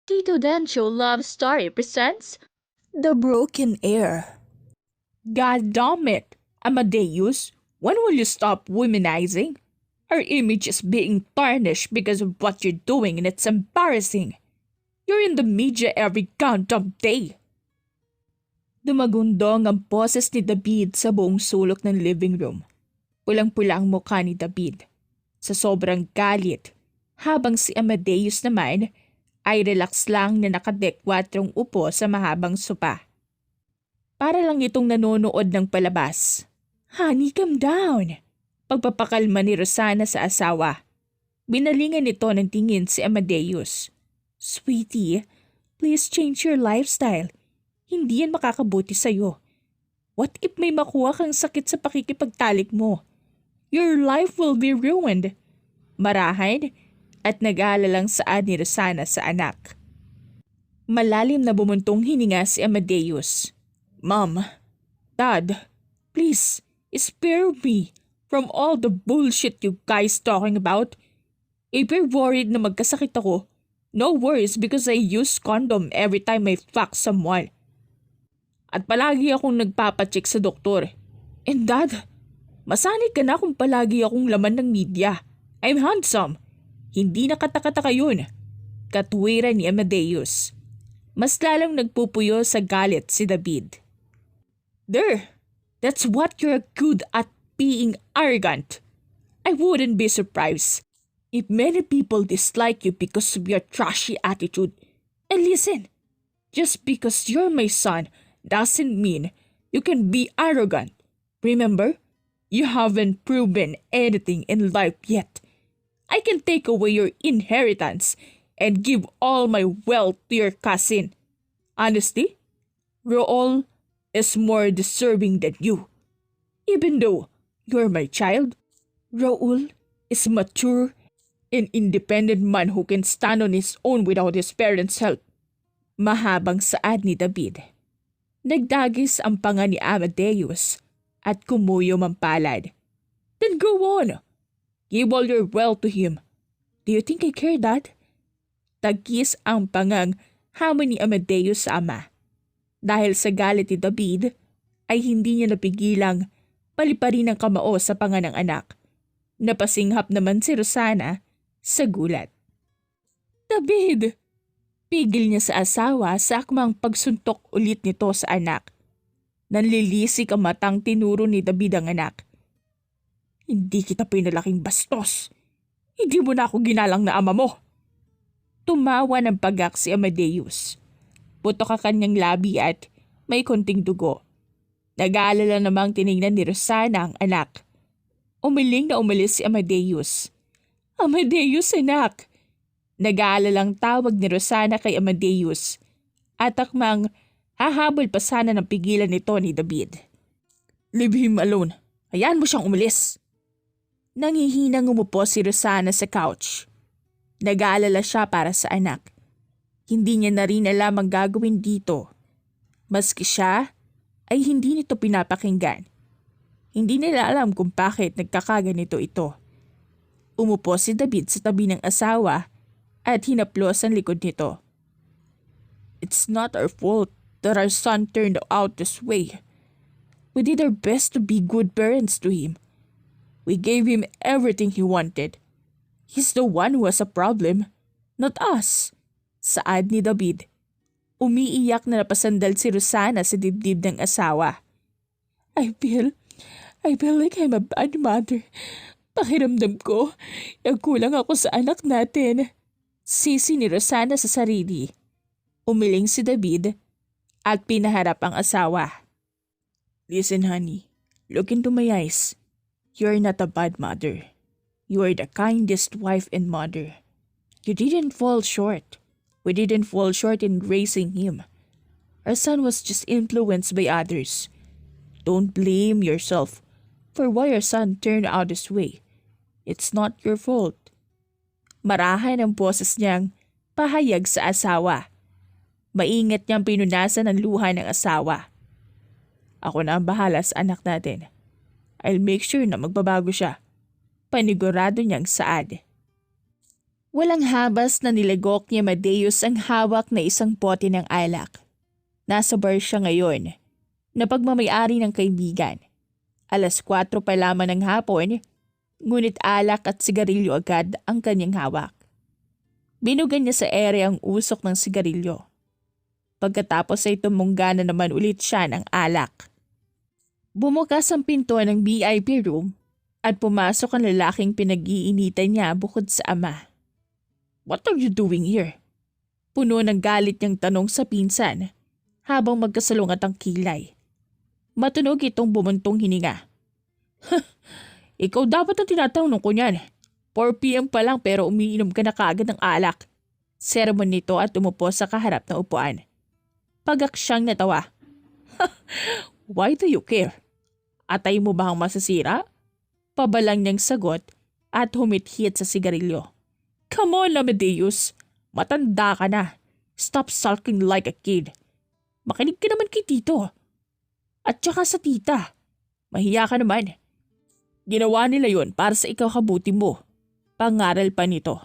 Tito Dencho Love Story presents The Broken Heir. God damn it! Amadeus, when will you stop womanizing? Our image is being tarnished because of what you're doing and it's embarrassing. You're in the media every goddamn day. Dumagundong ang boses ni David sa buong sulok ng living room. Pulang-pula ang mukha ni David sa sobrang galit, habang si Amadeus naman ay relax lang na nakadekwatrong upo sa mahabang sopa. Para lang itong nanonood ng palabas. Honey, calm down. Pagpapakalma ni Rosana sa asawa. Binalingan nito ng tingin si Amadeus. Sweetie, please change your lifestyle. Hindi yan makakabuti sa'yo. What if may makuha kang sakit sa pakikipagtalik mo? Your life will be ruined. Marahan at nag-aalalang saad ni Rosana sa anak. Malalim na bumuntong hininga si Amadeus. Mom, Dad, please, spare me from all the bullshit you guys talking about. If you're worried na magkasakit ako, no worries because I use condom every time I fuck someone. At palagi akong nagpapacheck sa doktor. And Dad, masanay ka na kung palagi akong laman ng media. I'm handsome. Hindi nakatakataka yun. Katwiran ni Amadeus. Mas lalong nagpupuyo sa galit si David. There, that's what you're good at, being arrogant. I wouldn't be surprised if many people dislike you because of your trashy attitude. And listen, just because you're my son doesn't mean you can be arrogant. Remember, you haven't proven anything in life yet. I can take away your inheritance and give all my wealth to your cousin. Honestly, Raul is more deserving than you. Even though you're my child, Raul is mature and independent man who can stand on his own without his parents' help. Mahabang saad ni David. Nagdagis ang panga ni Amadeus at kumuyo mampalad. Then go on. Give all your wealth to him. Do you think I care, Dad? Tagis ang pangang hamon ni Amadeus sa ama. Dahil sa galit ni David, ay hindi niya napigilang paliparin ang kamao sa panga ng anak. Napasinghap naman si Rosana sa gulat. David! Pigil niya sa asawa sa akmang pagsuntok ulit nito sa anak. Nanlilisik ang matang tinuro ni David ang anak. Hindi kita pinalaking bastos. Hindi mo na ako ginalang na ama mo. Tumawa ng pagak si Amadeus. Putok ang kanyang labi at may konting dugo. Nag-aalala namang tinignan ni Rosana ang anak. Umiling na umalis si Amadeus. Amadeus, anak! Nag-aalalang tawag ni Rosana kay Amadeus at akmang hahabol pa sana ng pigilan nito ni David. Leave him alone. Hayaan mo siyang umalis. Nangihinang umupo si Rosana sa couch. Nag-aalala siya para sa anak. Hindi niya na rin alam ang gagawin dito. Maski siya ay hindi nito pinapakinggan. Hindi nila alam kung bakit nagkakaganito ito. Umupo si David sa tabi ng asawa at hinaplos ang likod nito. It's not our fault that our son turned out this way. We did our best to be good parents to him. We gave him everything he wanted. He's the one who has a problem, not us. Saad ni David. Umiiyak na napasandal si Rosana sa dibdib ng asawa. I feel like I'm a bad mother. Pakiramdam ko, nagkulang ako sa anak natin. Sisi ni Rosana sa sarili. Umiling si David at pinaharap ang asawa. Listen, honey. Look into my eyes. You're not a bad mother. You are the kindest wife and mother You didn't fall short. We didn't fall short in raising him. Our son was just influenced by others. Don't blame yourself for why your son turned out this way. It's not your fault. Marahan ang boses niyang pahayag sa asawa. Maingat niyang pinunasan ang luha ng asawa. Ako na ang bahala sa anak natin. I'll make sure na magbabago siya. Panigurado niyang saad. Walang habas na nilagok ni Amadeus ang hawak na isang pote ng alak. Nasa bar siya ngayon, na pagmamayari ng kaibigan. 4:00 pa lamang ng hapon, ngunit alak at sigarilyo agad ang kanyang hawak. Binugan niya sa ere ang usok ng sigarilyo. Pagkatapos ay tumungga na naman ulit siya ng alak. Bumukas ang pinto ng VIP room at pumasok ang lalaking pinag-iinitan niya bukod sa ama. What are you doing here? Puno ng galit niyang tanong sa pinsan habang magkasalungat ang kilay. Matunog itong bumuntong hininga. Ikaw dapat ang tinatanong ko niyan. 4 PM pa lang pero umiinom ka na kaagad ng alak. Sermon nito at umupo sa kaharap ng upuan. Pagaksyang natawa. Why do you care? Atay mo ba ang masasira? Pabalang niyang sagot at humithit sa sigarilyo. Come on, Amadeus. Matanda ka na. Stop sulking like a kid. Makinig ka naman kay tito. At saka sa tita. Mahiya ka naman. Ginawa nila yon para sa ikaw kabuti mo. Pangaral pa nito.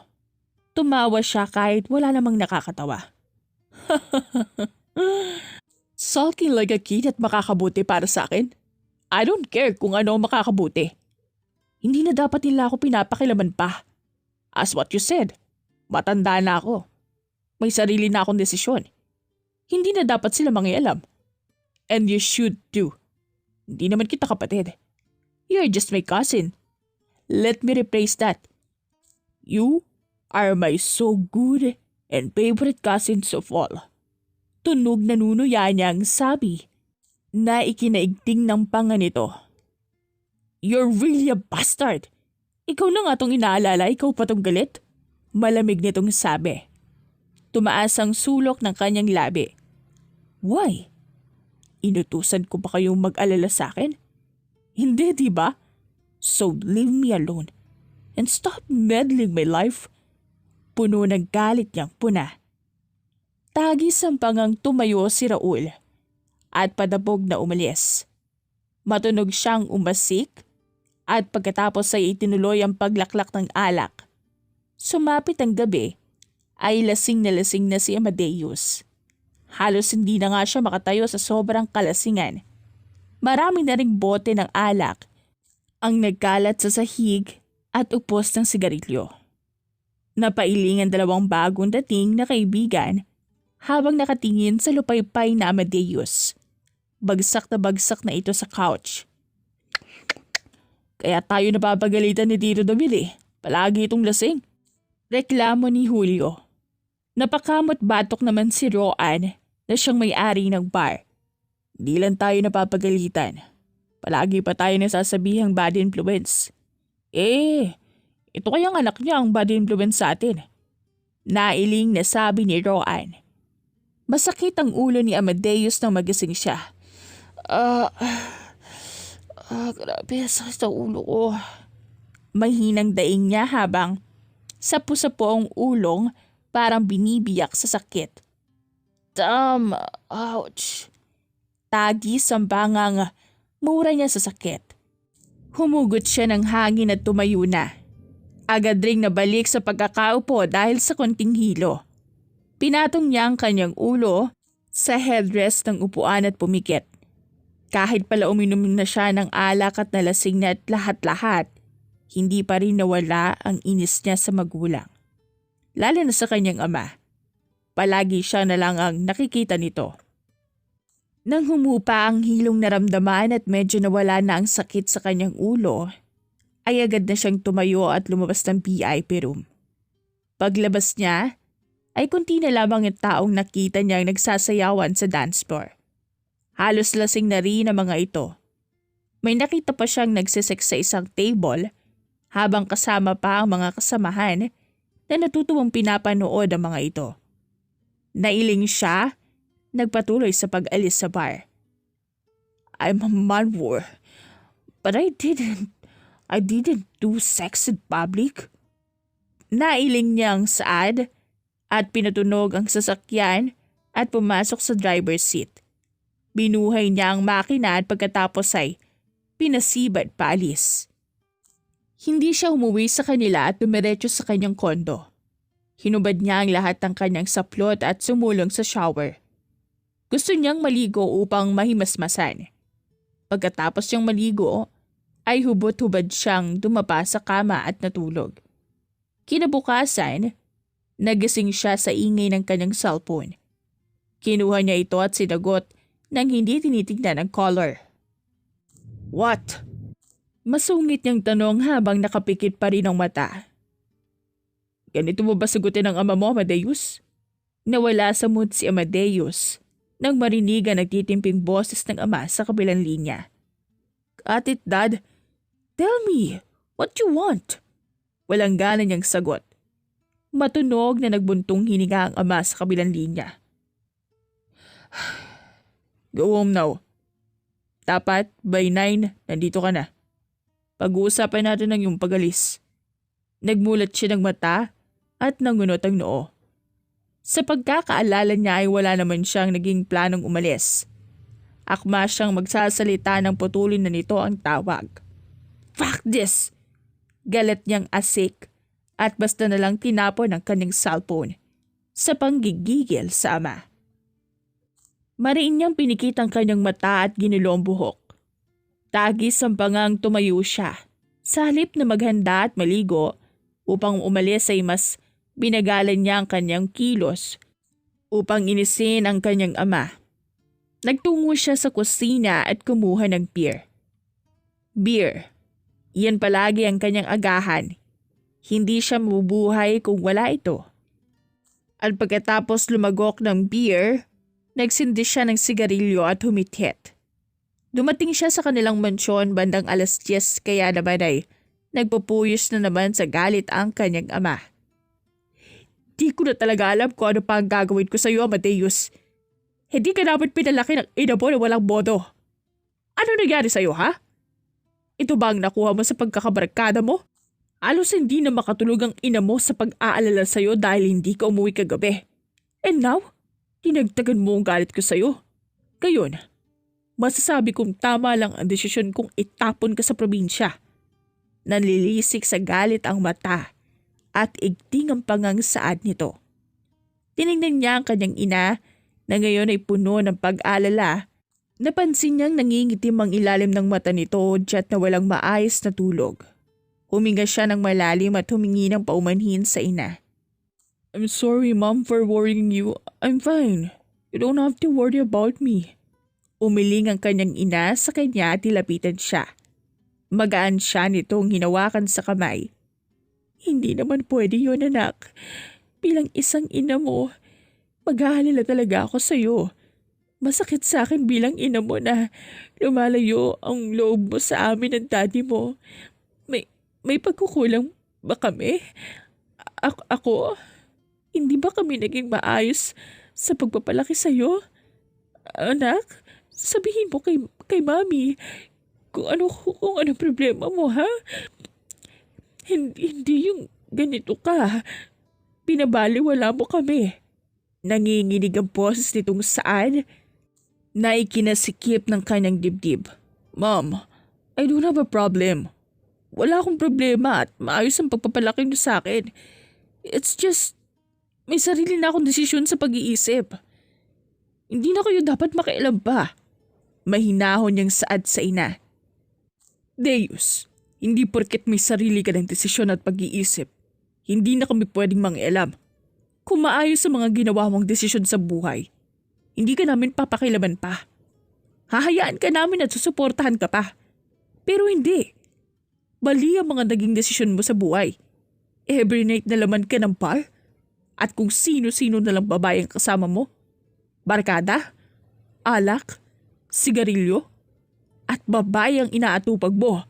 Tumawa siya kahit wala namang nakakatawa. Sulking like a kid at makakabuti para sa akin? I don't care kung ano ang makakabuti. Hindi na dapat nila ako pinapakilaman pa. As what you said, matanda na ako. May sarili na akong desisyon. Hindi na dapat sila mangialam. And you should too. Hindi naman kita kapatid. You're just my cousin. Let me rephrase that. You are my so good and favorite cousins of all. Tunog na nunuya niyang sabi na ikinaigting ng panga nito. You're really a bastard. Ikaw na nga tong inaalala, ikaw pa tong galit? Malamig nitong sabi. Tumaas ang sulok ng kanyang labi. Why? Inutusan ko ba kayong mag-alala sa akin? Hindi, di ba? So leave me alone and stop meddling my life. Puno ng galit niyang puna. Tagis ang pangang tumayo si Raul at padabog na umalis. Matunog siyang umasik at pagkatapos ay itinuloy ang paglaklak ng alak. Sumapit ang gabi ay lasing na si Amadeus. Halos hindi na nga siya makatayo sa sobrang kalasingan. Marami na ring bote ng alak ang nagkalat sa sahig at upos ng sigarilyo. Napailing ang 2 bagong dating na kaibigan habang nakatingin sa lupaypay na Amadeus. Bagsak na ito sa couch. Kaya tayo napapagalitan ni Tito David. Palagi itong lasing. Reklamo ni Julio. Napakamot batok naman si Roan na siyang may-ari ng bar. Di lang tayo napapagalitan. Palagi pa tayo nasasabihang bad influence. Ito kayang anak niya ang bad influence sa atin. Nailing na sabi ni Roan. Masakit ang ulo ni Amadeus nang magising siya. Grabe, sakit sa ulo ko. Mahinang daing niya habang sapu-sapu ang ulong parang binibiyak sa sakit. Ouch. Tagis ang bangang mura niya sa sakit. Humugot siya ng hangin at tumayo na. Agad ring nabalik sa pagkakaupo dahil sa konting hilo. Pinatong niya ang kanyang ulo sa headrest ng upuan at pumikit. Kahit pala uminom na siya ng alak at nalasing na at lahat-lahat, hindi pa rin nawala ang inis niya sa magulang. Lalo na sa kanyang ama. Palagi siya na lang ang nakikita nito. Nang humupa ang hilong naramdaman at medyo nawala na ang sakit sa kanyang ulo, ay agad na siyang tumayo at lumabas ng VIP room. Paglabas niya, ay kunti na lamang ang taong nakita niyang nagsasayawan sa dance floor. Halos lasing na rin ang mga ito. May nakita pa siyang nagsisek sa isang table habang kasama pa ang mga kasamahan na natutuwang pinapanood ang mga ito. Nailing siya, nagpatuloy sa pag-alis sa bar. I'm a manwar, but I didn't do sex in public. Nailing niyang saad at pinatunog ang sasakyan at pumasok sa driver's seat. Binuhay niya ang makina at pagkatapos ay pinasibad paalis. Hindi siya umuwi sa kanila at dumiretso sa kanyang kondo. Hinubad niya ang lahat ng kanyang saplot at sumulong sa shower. Gusto niyang maligo upang mahimasmasan. Pagkatapos niyang maligo, ay hubot-hubad siyang dumapa sa kama at natulog. Kinabukasan, nagising siya sa ingay ng kanyang cellphone. Kinuha niya ito at sinagot nang hindi tinitignan ang caller. What? Masungit niyang tanong habang nakapikit pa rin ang mata. Ganito mo ba sagutin ang ama mo, Amadeus? Nawala sa mood si Amadeus nang marinig ang nagtitimping boses ng ama sa kabilang linya. Got it, Dad? Tell me, what you want? Walang gana niyang sagot. Matunog na nagbuntong hininga ang ama sa kabilang linya. Go home now. Dapat, by 9, nandito ka na. Pag-uusapan natin ang iyong pag-alis. Nagmulat siya ng mata at nangunot ang noo. Sa pagkakaalala niya ay wala naman siyang naging planong umalis. Akma siyang magsasalita ng putulin na nito ang tawag. Fuck this! Galit niyang asik at basta na lang tinapon ang kanyang cellphone sa panggigigil sa ama. Mariin niyang pinikit ang kanyang mata at ginulo ang buhok. Tagis ang pangang tumayo siya. Sa halip na maghanda at maligo upang umalis ay mas binagalan niya ang kanyang kilos upang inisin ang kanyang ama. Nagtungo siya sa kusina at kumuha ng beer. Beer. Iyan palagi ang kanyang agahan. Hindi siya mabubuhay kung wala ito. At pagkatapos lumagok ng beer, nagsindi siya ng sigarilyo at humithit. Dumating siya sa kanilang mansyon bandang 10:00 kaya naman ay nagpupuyos na naman sa galit ang kanyang ama. Di ko na talaga alam kung ano pa ang gagawin ko sa iyo, Amadeus. Hindi ka dapat pinalaki ng ina mo na walang bodo. Ano nangyari sa iyo, ha? Ito ba ang nakuha mo sa pagkakabarkada mo? Alos hindi na makatulog ang ina mo sa pag-aalala sa iyo dahil hindi ka umuwi kagabi. And now, dinagdagan mo ang galit ko sa iyo. Gayon, masasabi kong tama lang ang desisyon kong itapon ka sa probinsya. Nanlilisik sa galit ang mata at igting ang pangangsaad nito. Tinignan niya ang kanyang ina na ngayon ay puno ng pag-alala. Napansin niyang nangingitim ang ilalim ng mata nito at na walang maayos na tulog. Huminga siya ng malalim at humingi ng paumanhin sa ina. I'm sorry, Mom, for worrying you. I'm fine. You don't have to worry about me. Umiling ang kanyang ina sa kanya at tilapitan siya. Magaan siya nitong hinawakan sa kamay. Hindi naman pwede yun, anak. Bilang isang ina mo, mag-aalala talaga ako sa iyo. Masakit sa akin bilang ina mo na lumalayo ang loob mo sa amin ng daddy mo. May pagkukulang ba kami? Ako? Hindi ba kami naging maayos sa pagpapalaki sa iyo? Anak, sabihin mo kay Mami kung ano problema mo, ha? Hindi yung ganito ka. Pinabaliwala mo kami. Nanginginig ang boses nitong Saad na ikinasikip ng kanyang dibdib. Mom, I don't have a problem. Wala akong problema at maayos ang pagpapalaki niyo sa akin. It's just, may sarili na akong desisyon sa pag-iisip. Hindi na kayo dapat makialam pa. Mahinahon niyang Saad sa ina. Deus, hindi porket may sarili ka ng desisyon at pag-iisip, hindi na kami pwedeng mangialam. Kung maayos sa mga ginawa mong desisyon sa buhay, hindi ka namin papakilaman pa. Hahayaan ka namin at susuportahan ka pa. Pero hindi. Mali ang mga naging desisyon mo sa buhay. Every night na laman ka ng bar? At kung sino-sino na lang babae ang kasama mo? Barkada? Alak? Sigarilyo? At babae ang inaatupag mo?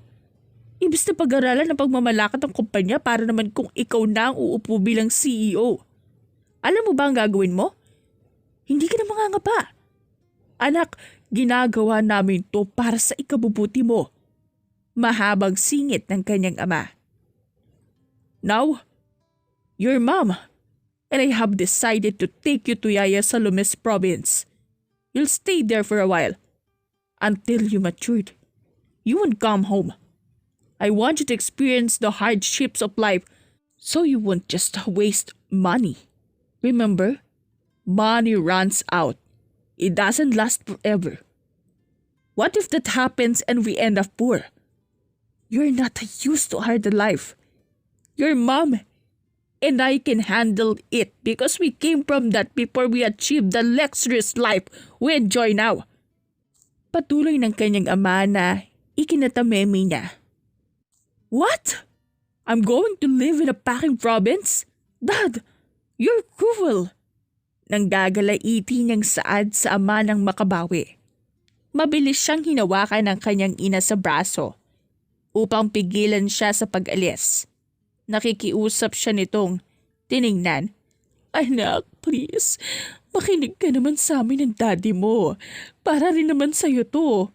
Ibis na pag-aralan ng pagmamalakad ng kumpanya para naman kung ikaw na ang uupo bilang CEO. Alam mo ba ang gagawin mo? Hindi ka na mangangapa. Anak, ginagawa namin to para sa ikabubuti mo. Mahabang singit ng kanyang ama. Now, your mom and I have decided to take you to Yaya Salome's province. You'll stay there for a while until you matured. You won't come home. I want you to experience the hardships of life so you won't just waste money. Remember, money runs out. It doesn't last forever. What if that happens and we end up poor? You're not used to hard life. Your mom and I can handle it because we came from that before we achieved the luxurious life we enjoy now. Patuloy ng kanyang ama na ikinatameme niya. What? I'm going to live in a packing province? Dad, you're cruel. Nanggagalaiti niyang saad sa ama ng makabawi. Mabilis siyang hinawakan ng kanyang ina sa braso upang pigilan siya sa pag-alis. Nakikiusap siya nitong tiningnan. Anak, please, makinig ka naman sa amin ng daddy mo. Para rin naman sa'yo to.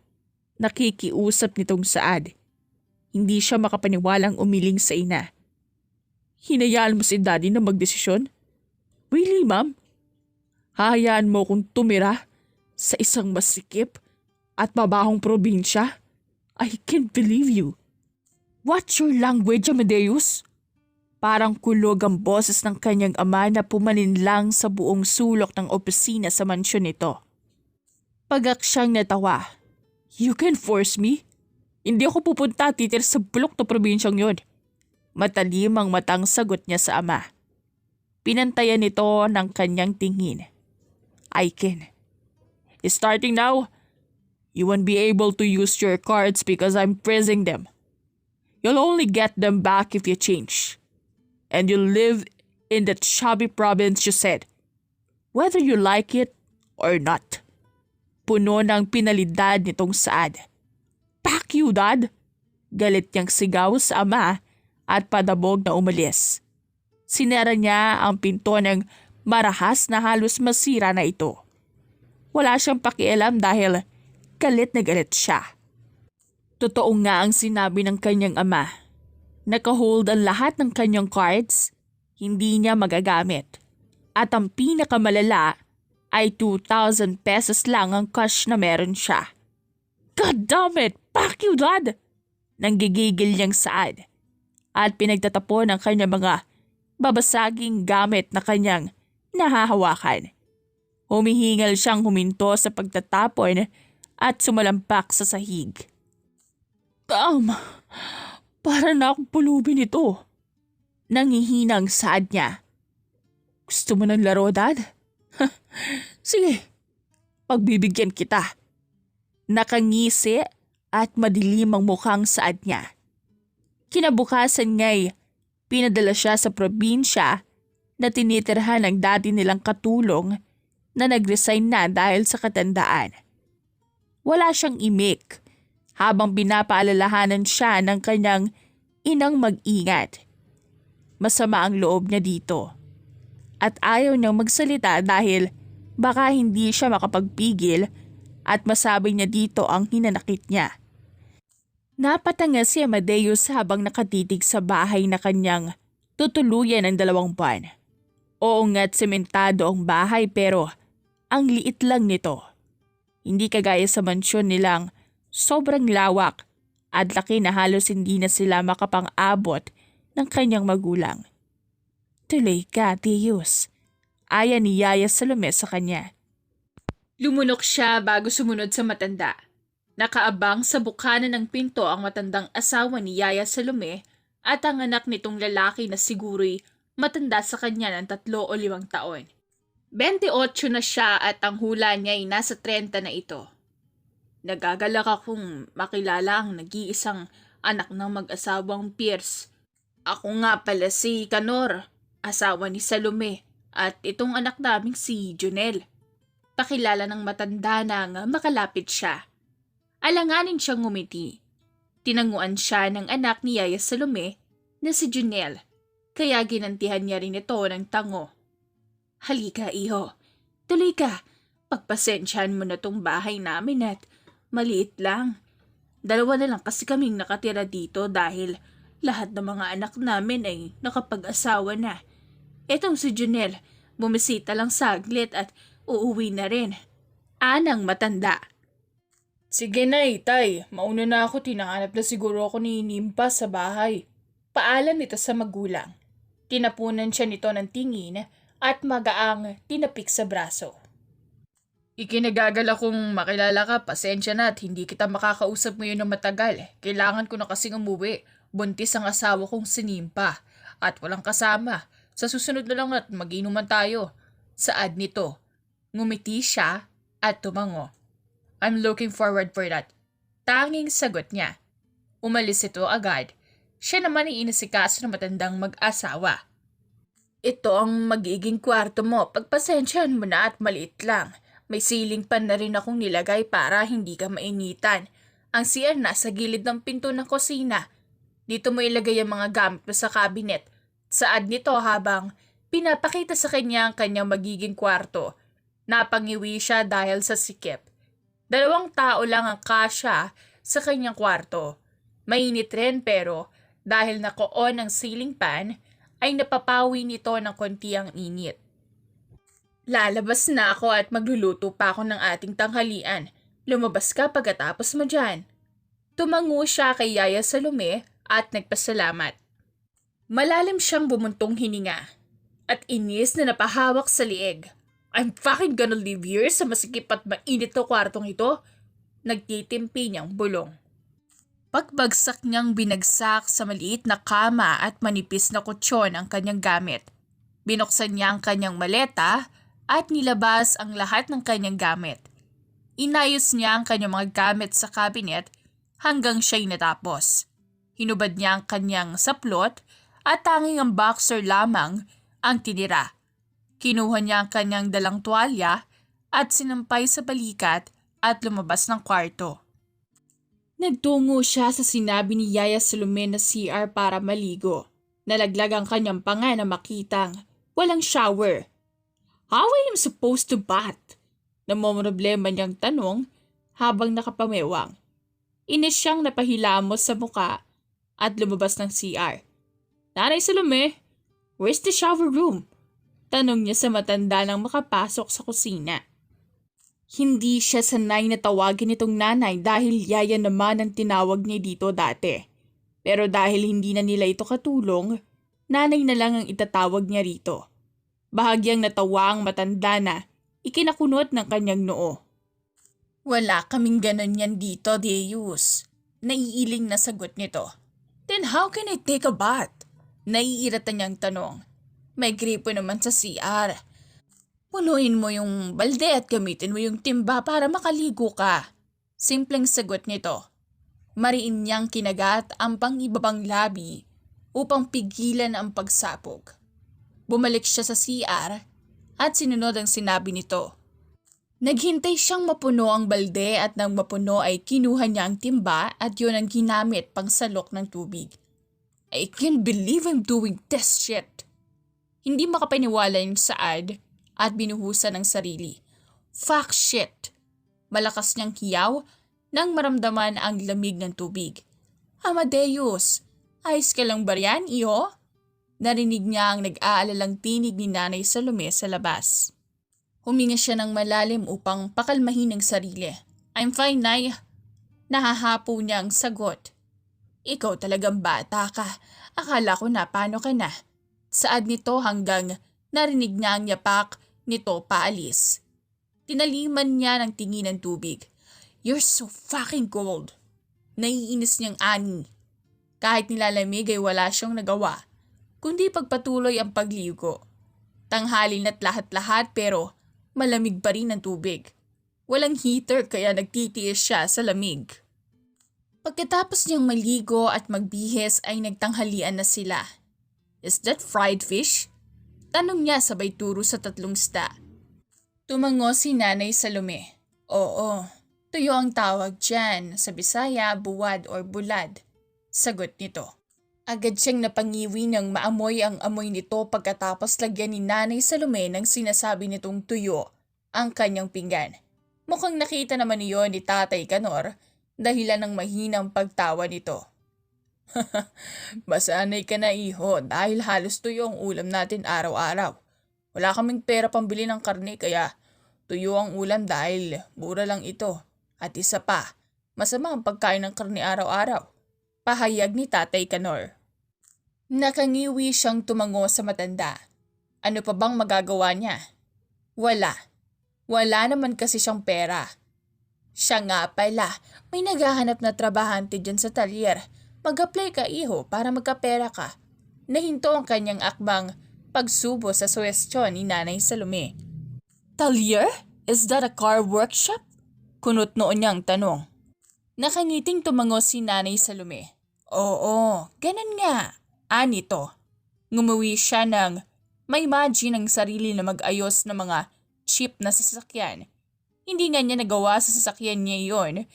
Nakikiusap nitong saad. Hindi siya makapaniwalang umiling sa ina. Hinayaan mo si daddy na magdesisyon? Really, ma'am? Hahayaan mo kung tumira sa isang masikip at mabahong probinsya? I can't believe you. What's your language, Amadeus? Parang kulog ang boses ng kanyang ama na pumaninlang sa buong sulok ng opisina sa mansyon nito. Pagak siyang natawa. You can force me? Hindi ako pupunta titir sa bulok na probinsyang yun. Matalim ang matang sagot niya sa ama. Pinantayan nito ng kanyang tingin. I can. Starting now, you won't be able to use your cards because I'm freezing them. You'll only get them back if you change. And you'll live in that shabby province you said. Whether you like it or not. Puno ng pinalidad nitong saad. Pack you, Dad! Galit niyang sigaw sa ama at padabog na umalis. Sinara niya ang pinto ng marahas na halos masira na ito. Wala siyang pakialam dahil galit na galit siya. Totoo nga ang sinabi ng kanyang ama. Nakahold ang lahat ng kanyang cards, hindi niya magagamit. At ang pinakamalala ay 2,000 pesos lang ang cash na meron siya. God damn it! Fuck you, Dad! Nanggigigil niyang saad at pinagtatapon ang kanyang mga babasaging gamit na kanyang nahahawakan. Humihingal siyang huminto sa pagtatapon at sumalampak sa sahig. Para na akong pulubin ito. Nangihinang saad niya. Gusto mo ng laro, Dad? Sige, pagbibigyan kita. Nakangisi at madilim ang mukhang saad niya. Kinabukasan nga'y pinadala siya sa probinsya na tinitirhan ng dati nilang katulong na nag-resign na dahil sa katandaan. Wala siyang imik habang pinapaalalahanan siya ng kanyang inang mag-ingat. Masama ang loob niya dito at ayaw niyang magsalita dahil baka hindi siya makapagpigil at masabi niya dito ang hinanakit niya. Napatanga si Amadeus habang nakatitig sa bahay na kanyang tutuluyan ng 2 buwan. Oo nga't sementado ang bahay pero ang liit lang nito. Hindi kagaya sa mansyon nilang sobrang lawak at laki na halos hindi na sila makapang-abot ng kanyang magulang. Tuloy ka, Deus. Aya ni Yaya Salome sa kanya. Lumunok siya bago sumunod sa matanda. Nakaabang sa bukana ng pinto ang matandang asawa ni Yaya Salome at ang anak nitong lalaki na siguro'y matanda sa kanya ng 3 o 5 taon. 28 na siya at ang hula niya ay nasa 30 na ito. Nagagalak akong makilala ang nag-iisang anak ng mag-asawang Pierce. Ako nga pala si Canor, asawa ni Salome, at itong anak naming si Junel. Pakilala ng matanda nang makalapit siya. Alanganin siyang ngumiti. Tinanguan siya ng anak ni Yaya Salome na si Junel, kaya ginantihan niya rin ito ng tango. Halika, iho. Tuloy ka. Pagpasensyahan mo na tong bahay namin at maliit lang. 2 na lang kasi kaming nakatira dito dahil lahat ng mga anak namin ay nakapag-asawa na. Etong si Junel, bumisita lang saglit at uuwi na rin. Anang matanda. Sige na, Tay. Mauna na ako. Tinahanap na siguro ako ni Nimpa sa bahay. Paalam nito sa magulang. Tinapunan siya nito ng tingin at magaang tinapik sa braso. Ikinagagal akong makilala ka, pasensya na at hindi kita makakausap ngayon ng matagal. Kailangan ko na kasing umuwi. Buntis ang asawa kong sinimpa at walang kasama. Sa susunod na lang at mag-inuman tayo. Saad nito. Ngumiti siya at tumango. I'm looking forward for that. Tanging sagot niya. Umalis ito agad. Siya naman ay inasikaso ng matandang mag-asawa. Ito ang magiging kwarto mo. Pagpasensyahan mo na at maliit lang. May ceiling fan na rin akong nilagay para hindi ka mainitan. Ang CR nasa gilid ng pinto ng kusina. Dito mo ilagay ang mga gamit mo sa cabinet. Saad nito habang pinapakita sa kanya ang kanyang magiging kwarto. Napangiwi siya dahil sa sikip. 2 tao lang ang kasya sa kanyang kwarto. Mainit rin pero dahil naka-on ang ceiling fan ay napapawi nito ng konti ang init. Lalabas na ako at magluluto pa ako ng ating tanghalian. Lumabas ka pagkatapos mo dyan. Tumango siya kay Yaya Salome at nagpasalamat. Malalim siyang bumuntong hininga at inis na napahawak sa lieg. I'm fucking gonna live here sa masikip at mainit na kwartong ito. Nagtitimpi niyang bulong. Pagbagsak niyang binagsak sa maliit na kama at manipis na kutsyon ang kanyang gamit. Binuksan niya ang kanyang maleta at nilabas ang lahat ng kanyang gamit. Inayos niya ang kanyang mga gamit sa cabinet hanggang siya'y natapos. Hinubad niya ang kanyang saplot at tanging ang boxer lamang ang tinira. Kinuha niya ang kanyang dalang tuwalya at sinampay sa balikat at lumabas ng kwarto. Nagtungo siya sa sinabi ni Yaya Salome na CR para maligo. Nalaglag ang kanyang panga na makitang walang shower. How I am supposed to bath? Namomroblema niyang tanong habang nakapamewang. Inis siyang napahilamos sa muka at lumabas ng CR. Nanay Salome, where's the shower room? Tanong niya sa matanda nang makapasok sa kusina. Hindi siya sanay na tawagin itong nanay dahil Yaya naman ang tinawag niya dito dati. Pero dahil hindi na nila ito katulong, nanay na lang ang itatawag niya rito. Bahagyang natawa ang matanda na ikinakunot ng kanyang noo. Wala kaming ganon yan dito, Deus. Naiiling na sagot nito. Then how can I take a bath? Naiirata niyang tanong. May gripo naman sa CR. Punuin mo yung balde at gamitin mo yung timba para makaligo ka. Simpleng sagot nito. Mariin niyang kinagat ang pang-ibabang labi upang pigilan ang pagsapog. Bumalik siya sa CR at sinunod ang sinabi nito. Naghintay siyang mapuno ang balde at nang mapuno ay kinuha niya ang timba at yun ang ginamit pang salok ng tubig. I can't believe I'm doing this shit. Hindi makapaniwala yung Saad at binuhusan ng sarili. Fuck shit. Malakas niyang hiyaw nang maramdaman ang lamig ng tubig. Amadeus, ayos ka lang ba yan, iho? Narinig niya ang nag-aalalang tinig ni Nanay Salome sa labas. Huminga siya ng malalim upang pakalmahin ang sarili. I'm fine, Nay. Nahahapo niya ang sagot. Ikaw talagang bata ka. Akala ko na paano ka na. Saad nito hanggang narinig niya ang yapak nito paalis. Tinaliman niya ng tingin ng tubig. You're so fucking cold. Naiinis niyang ani. Kahit nilalamig ay wala siyang nagawa, kundi pagpatuloy ang pagligo. Tanghali na't lahat-lahat pero malamig pa rin ang tubig. Walang heater kaya nagtitiis siya sa lamig. Pagkatapos niyang maligo at magbihis ay nagtanghalian na sila. Is that fried fish? Tanong niya sabay turo sa 3 isda. Tumango si Nanay Salome. Oo, Tuyo ang tawag dyan, sa Bisaya, buwad or bulad. Sagot nito. Agad siyang napangiwi ng maamoy ang amoy nito pagkatapos lagyan ni Nanay Salome ng sinasabi nitong tuyo ang kanyang pinggan. Mukhang nakita naman iyon ni Tatay Kanor dahilan ng mahinang pagtawa nito. Masanay ka na iho dahil halos tuyo ang ulam natin araw-araw. Wala kaming pera pambili ng karne kaya tuyo ang ulam dahil mura lang ito. At isa pa, masama ang pagkain ng karne araw-araw. Pahayag ni Tatay Kanor. Nakangiwi siyang tumango sa matanda. Ano pa bang magagawa niya? Wala. Wala naman kasi siyang pera. Siya nga pala, may naghahanap na trabahante dyan sa talyer. Mag-apply ka iho para magkapera ka. Nahinto ang kanyang akbang pagsubo sa suwestyon ni Nanay Salome. Talyer? Is that a car workshop? Kunot noon niyang tanong. Nakangiting tumango si Nanay Salome. Oo, ganun nga. Anito. Ngumuwi siya ng may imagine ng sarili na mag-ayos ng mga cheap na sasakyan. Hindi nga niya nagawa sa sasakyan niya iyon,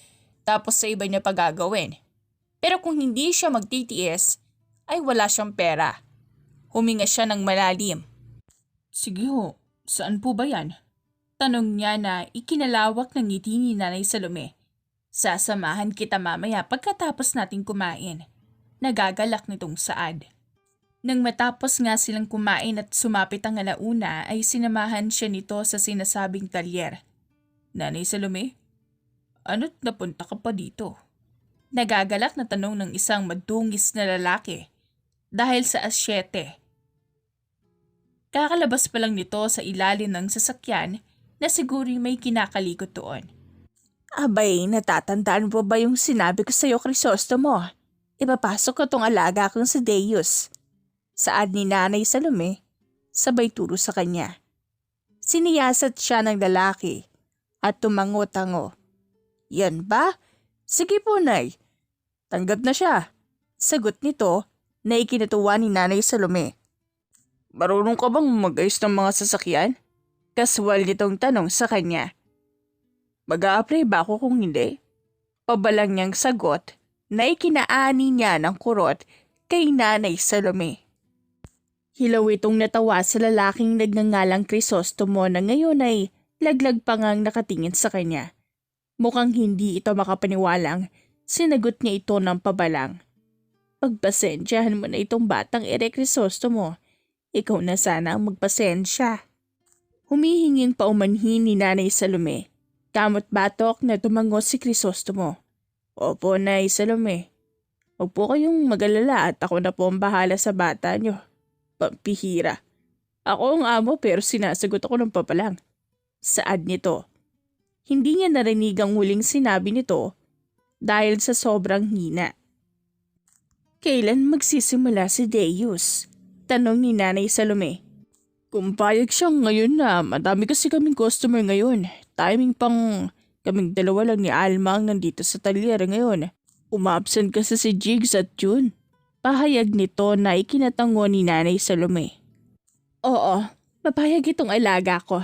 tapos sa iba niya pagagawin. Pero kung hindi siya magtitiis, ay wala siyang pera. Huminga siya ng malalim. Sige ho, saan po ba yan? Tanong niya na ikinalawak ng ngiti ni Nanay Salome. Sasamahan kita mamaya pagkatapos nating kumain. Nagagalak nitong Saad. Nang matapos nga silang kumain at sumapit ang alauna ay sinamahan siya nito sa sinasabing talyer. Nanay Salome, ano't napunta ka pa dito? Nagagalak na tanong ng isang madungis na lalaki dahil sa asyete. Kakalabas pa lang nito sa ilalim ng sasakyan na siguro'y may kinakalikot doon. Abay, natatandaan mo ba yung sinabi ko sa'yo, Crisostomo? Ipapasok ko tong alaga kong si Deus. Saad ni Nanay Salome, sabay turo sa kanya. Siniyasat siya ng lalaki at tumango-tango. Yan ba? Sige po, Nay. Tanggap na siya. Sagot nito na ikinatuwa ni Nanay Salome. Marunong ka bang mag-ayos ng mga sasakyan? Kaswal nitong tanong sa kanya. Mag-a-apply ba ako kung hindi? Pabalang niyang sagot na ikinaani niya ng kurot kay Nanay Salome. Hilaw itong natawa sa lalaking nagngangalang Crisostomo na ngayon ay laglag pa ngang nakatingin sa kanya. Mukhang hindi ito makapaniwalang sinagot niya ito ng pabalang. Pagpasensyahan mo na itong batang Crisostomo. Ikaw na sana ang magpasensya. Humihinging paumanhin ni Nanay Salome. Kamot batok na tumango si Crisostomo. Opo, Nay Salome. Huwag po kayong mag-alala at ako na po ang bahala sa bata niyo. Pampihira. Ako ang amo pero sinasagot ako ng papalang. Saad nito. Hindi niya narinig ang huling sinabi nito dahil sa sobrang hina. Kailan magsisimula si Deus? Tanong ni Nanay Salome. Kung payag siya ngayon na, madami kasi kaming customer ngayon. Timing pang kaming dalawa lang ni Alma ang nandito sa talyer ngayon. Umabsent kasi si Jigs at June. Pahayag nito na ikinatango ni Nanay Salome. Oo, papayag itong alaga ko.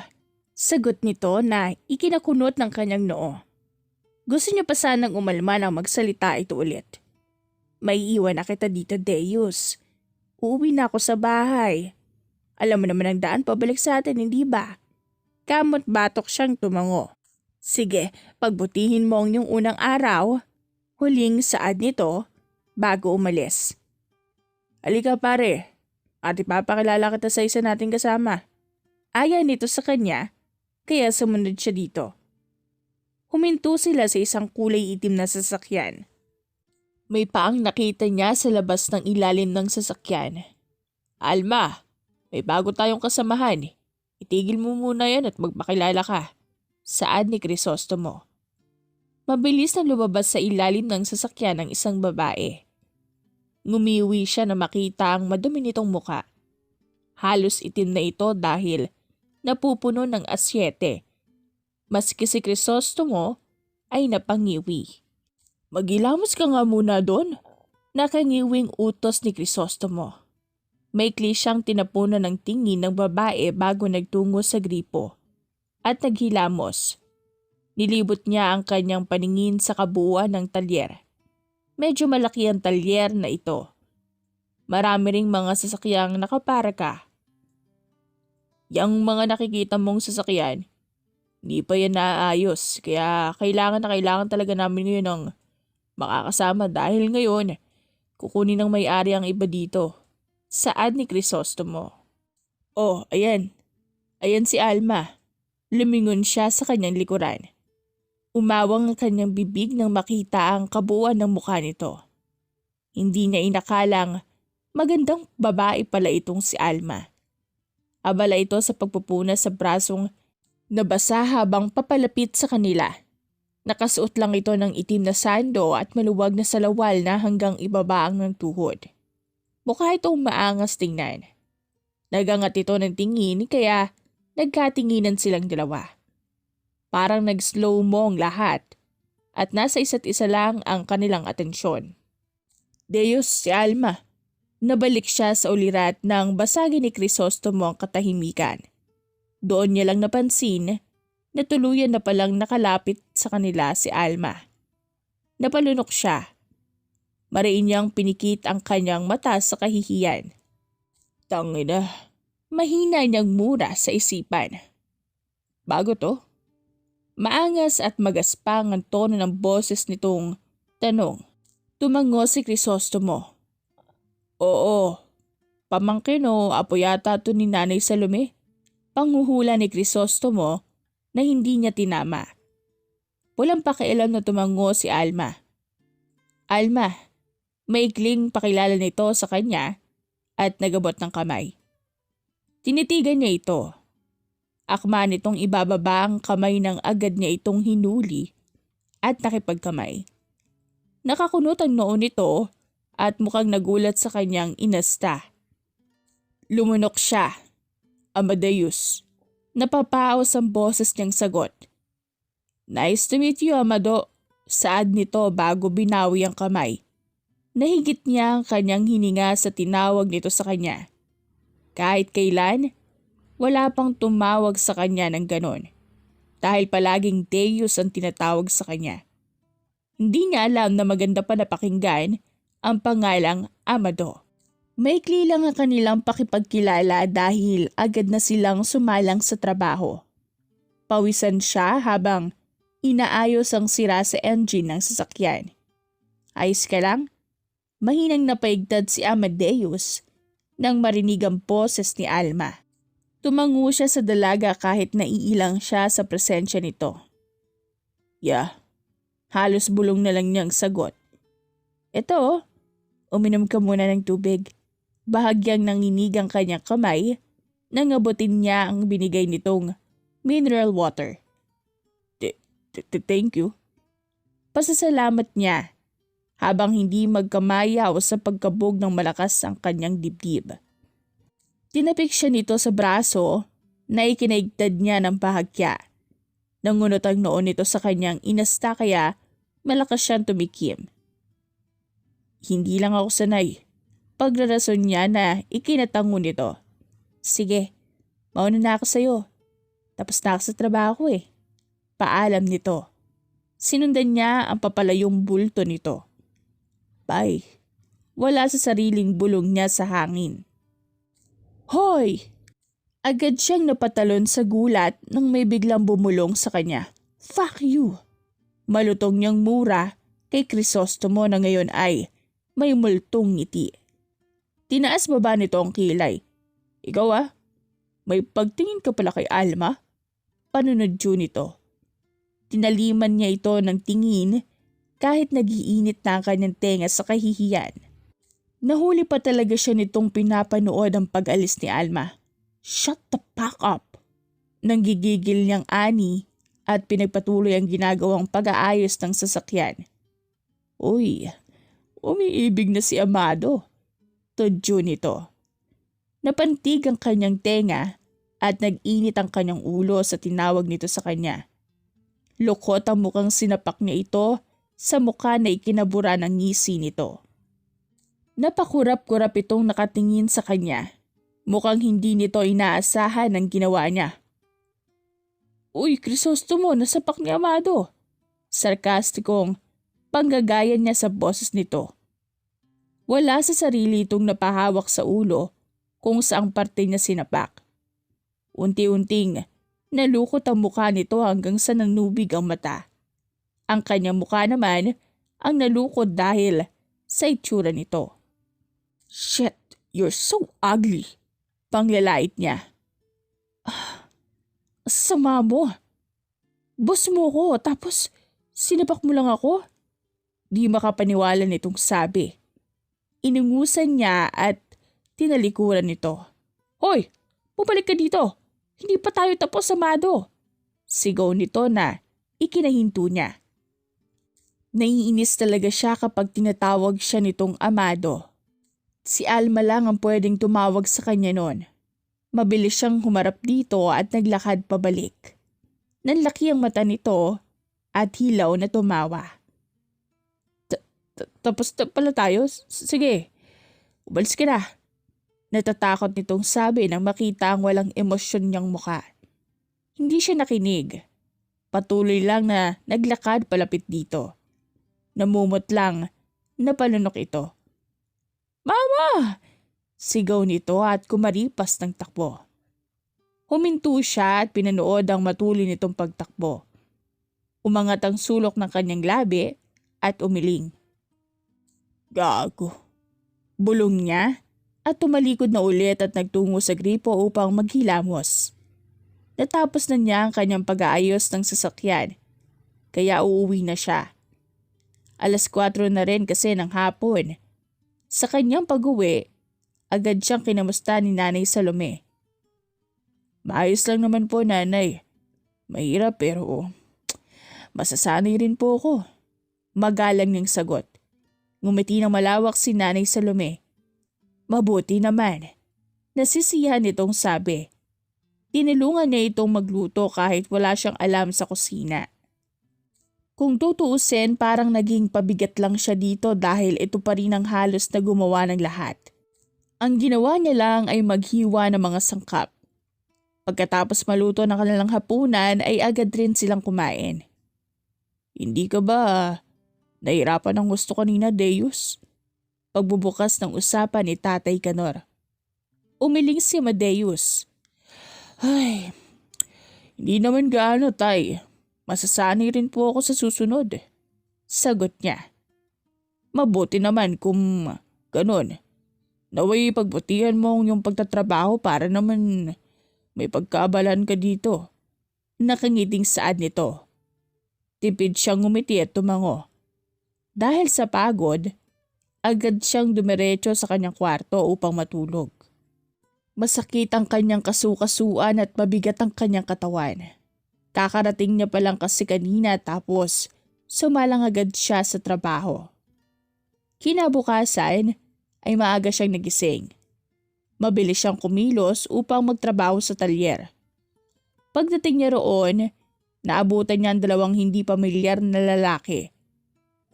Sagot nito na ikinakunot ng kanyang noo. Gusto niya pa sanang umalma nang magsalita ito ulit. May iwan na kita dito, Deus. Uuwi na ako sa bahay. Alam mo naman ang daan pabalik sa atin, hindi ba? Kamot batok siyang tumango. Sige, pagbutihin mo ang iyong unang araw. Huling saad nito bago umalis. Halika pare, at ipapakilala kita sa isa nating kasama. Aya nito sa kanya, kaya sumunod siya dito. Huminto sila sa isang kulay itim na sasakyan. May paang nakita niya sa labas ng ilalim ng sasakyan. Alma, may bago tayong kasamahan. Itigil mo muna yan at magpakilala ka. Saad ni Crisostomo. Mabilis na lumabas sa ilalim ng sasakyan ng isang babae. Ngumiwi siya na makita ang madumi nitong muka. Halos itim na ito dahil napupuno ng asyete. Maski si Crisostomo ay napangiwi. Magilamos ka nga muna doon. Nakangiwing utos ni Crisostomo. Maikli siyang tinapunan ng tingin ng babae bago nagtungo sa gripo. At naghilamos. Nilibot niya ang kanyang paningin sa kabuuan ng talyer. Medyo malaki ang talyer na ito. Marami ring mga sasakyang nakaparaka. Yang mga nakikita mong sasakyan, hindi pa yan naaayos. Kaya kailangan na kailangan talaga namin ngayon ng makakasama dahil ngayon kukunin ng may-ari ang iba dito. Saad ni Crisostomo. Oh, ayan. Ayan si Alma. Lumingon siya sa kanyang likuran. Umawang ang kanyang bibig nang makita ang kabuuan ng mukha nito. Hindi niya inakalang magandang babae pala itong si Alma. Abala ito sa pagpupuna sa brasong nabasa habang papalapit sa kanila. Nakasuot lang ito ng itim na sando at maluwag na salawal na hanggang ibabaang ng tuhod. Mukha itong maangas tingnan. Nagangat ito ng tingin kaya nagkatinginan silang dalawa. Parang nag-slow-mo ang lahat at nasa isa't isa lang ang kanilang atensyon. Deus, si Alma. Nabalik siya sa ulirat nang basagin ni Crisostomo ang katahimikan. Doon niya lang napansin na tuluyan na palang nakalapit sa kanila si Alma. Napalunok siya. Mariin niyang pinikit ang kanyang mata sa kahihiyan. Tangina, mahina niyang mura sa isipan. Bago to? Maangas at magaspang ang tono ng boses nitong tanong. Tumango si Crisostomo. Oo, pamangkin o apo yata to ni Nanay Salome. Panghuhula ni Crisostomo na hindi niya tinama. Walang pakialam na tumango si Alma. Alma, maikling pakilala nito sa kanya at nagabot ng kamay. Tinitigan niya ito. Akma nitong ibababa ang kamay nang agad niya itong hinuli at nakipagkamay. Nakakunot ang noo nito at mukhang nagulat sa kanyang inasta. Lumunok siya. Amadeus. Napapaos ang boses niyang sagot. Nice to meet you, Amado. Saad nito bago binawi ang kamay. Nahigit niya ang kanyang hininga sa tinawag nito sa kanya. Kahit kailan, wala pang tumawag sa kanya ng ganon. Dahil palaging Deus ang tinatawag sa kanya. Hindi niya alam na maganda pa na pakinggan ang pangalang Amado. Maikli lang ang kanilang pakipagkilala dahil agad na silang sumalang sa trabaho. Pawisan siya habang inaayos ang sira sa engine ng sasakyan. Ayos ka lang? Mahinang napaigtad si Amadeus nang marinig ang boses ni Alma. Tumango siya sa dalaga kahit naiilang siya sa presensya nito. Yeah, halos bulong na lang niyang sagot. Ito, uminom ka muna ng tubig. Bahagyang nanginig ang kanyang kamay nang abutin niya ang binigay nitong mineral water. Thank you. Pasasalamat niya habang hindi magkamayaw sa pagkabog ng malakas ang kanyang dibdib. Tinapik siya nito sa braso na ikinaigtad niya ng bahagya. Nangunot ang noon nito sa kanyang inasta kaya malakas siyang tumikim. Hindi lang ako sanay. Pagrarason niya na ikinatango nito. Sige, mauna na ako sa'yo. Tapos na ako sa trabaho eh. Paalam nito. Sinundan niya ang papalayong bulto nito. Bye. Wala sa sariling bulong niya sa hangin. Hoy! Agad siyang napatalon sa gulat nang may biglang bumulong sa kanya. Fuck you! Malutong niyang mura kay Crisostomo na ngayon ay may multong ngiti. Tinaas baba nito ang kilay. Ikaw may pagtingin ka pala kay Alma? Panunodyo nito. Tinaliman niya ito ng tingin kahit nagiinit na ang kanyang tenga sa kahihiyan. Nahuli pa talaga siya nitong pinapanood ang pag-alis ni Alma. Shut the fuck up! Nanggigigil niyang ani at pinagpatuloy ang ginagawang pag-aayos ng sasakyan. Uy, umiibig na si Amado. Tudyo nito. Napantig ang kanyang tenga at nag-init ang kanyang ulo sa tinawag nito sa kanya. Lukot ang mukhang sinapak niya ito sa mukha na ikinabura ng ngisi nito. Napakurap-kurap itong nakatingin sa kanya. Mukhang hindi nito inaasahan ang ginawa niya. Uy, Crisostomo, nasapak ni Amado. Sarkastikong panggagaya niya sa boses nito. Wala sa sarili itong napahawak sa ulo kung saang parte niya sinapak. Unti-unting nalukot ang mukha nito hanggang sa nanubig ang mata. Ang kanyang mukha naman ang nalukot dahil sa itsura nito. Shit, you're so ugly. Panglalait niya. Sama mo. Boss mo ko tapos sinapak mo lang ako? Di makapaniwala nitong sabi. Inungusan niya at tinalikuran nito. Hoy, bumalik ka dito. Hindi pa tayo tapos, Amado. Sigaw nito na ikinahinto niya. Naiinis talaga siya kapag tinatawag siya nitong Amado. Si Alma lang ang pwedeng tumawag sa kanya noon. Mabilis siyang humarap dito at naglakad pabalik. Nanlaki ang mata nito at hilaw na tumawa. Tapos na pala tayo? Sige, umalis ka na. Natatakot nitong sabi nang makita ang walang emosyon niyang mukha. Hindi siya nakinig. Patuloy lang na naglakad palapit dito. Namumot lang na palunok ito. Mama! Sigaw nito at kumaripas ng takbo. Huminto siya at pinanood ang matuli nitong pagtakbo. Umangat ang sulok ng kanyang labi at umiling. Gago. Bulong niya at tumalikod na ulit at nagtungo sa gripo upang maghilamos. Natapos na niya ang kanyang pag-aayos ng sasakyan, kaya uuwi na siya. 4:00 na rin kasi ng hapon. Sa kanyang pag-uwi, agad siyang kinamusta ni Nanay Salome. Maayos lang naman po, Nanay. Mahirap pero masasanay rin po ako. Magalang niyang sagot. Ngumiti ng malawak si Nanay Salome. Mabuti naman. Nasisiyahan nitong sabi. Tinulungan niya itong magluto kahit wala siyang alam sa kusina. Kung tutuusin, parang naging pabigat lang siya dito dahil ito pa rin ang halos na gumawa ng lahat. Ang ginawa niya lang ay maghiwa ng mga sangkap. Pagkatapos maluto ng kanilang hapunan ay agad rin silang kumain. Hindi ka ba nahirapan ng gusto kanina, Deus? Pagbubukas ng usapan ni Tatay Kanor. Umiling si Amadeus. Ay, hindi naman gaano, Tay. Masasanay rin po ako sa susunod. Sagot niya. Mabuti naman kung ganun. Naway pagbutihan mo ang iyong pagtatrabaho para naman may pagkaabalan ka dito. Nakangiting saad nito. Tipid siyang ngumiti at tumango. Dahil sa pagod, agad siyang dumiretso sa kanyang kwarto upang matulog. Masakit ang kanyang kasukasuan at mabigat ang kanyang katawan. Kakarating niya pa lang kasi kanina tapos sumalang agad siya sa trabaho. Kinabukasan ay maaga siyang nagising. Mabilis siyang kumilos upang magtrabaho sa talyer. Pagdating niya roon, naabutan niya ang 2 hindi pamilyar na lalaki.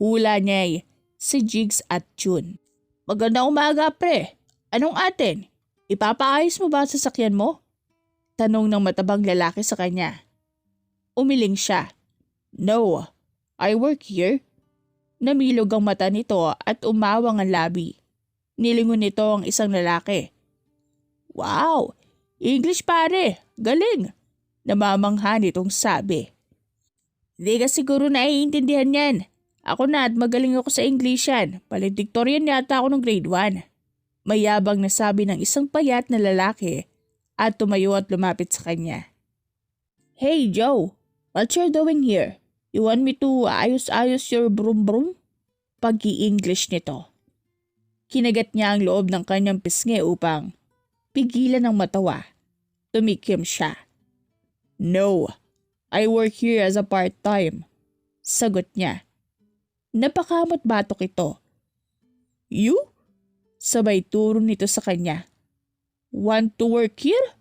Hula niya ay si Jigs at June. Magandang umaga, pre. Anong atin? Ipapaayos mo ba ang sasakyan mo? Tanong ng matabang lalaki sa kanya. Umiling siya. No, I work here. Namilog ang mata nito at umawang ang labi. Nilingon nito ang isang lalaki. Wow, English pare, galing. Namamangha nitong sabi. Hindi ka siguro naiintindihan yan. Ako na at magaling ako sa English yan. Valedictorian yata ako ng grade 1. Mayabang na sabi ng isang payat na lalaki at tumayo at lumapit sa kanya. Hey Joe, what you're doing here? You want me to ayos-ayos your brum-brum? Pag-i-English nito. Kinagat niya ang loob ng kanyang pisngi upang pigilan ang matawa. Tumikim siya. No, I work here as a part-time. Sagot niya. Napakamot batok ito. You? Sabay turo nito sa kanya. Want to work here?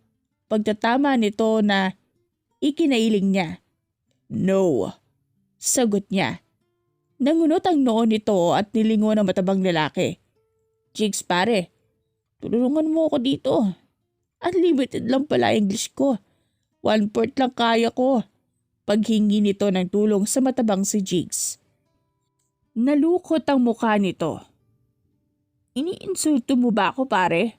Pagtatama nito na ikinailing niya. No. Sagot niya. Nangunot ang noo nito at nilingon ang matabang lalaki. Jigs pare, tulungan mo ako dito. Unlimited lang pala English ko. 1/4 lang kaya ko. paghingi nito ng tulong sa matabang si Jigs. Nalukot ang mukha nito. Iniinsulto mo ba ako, pare?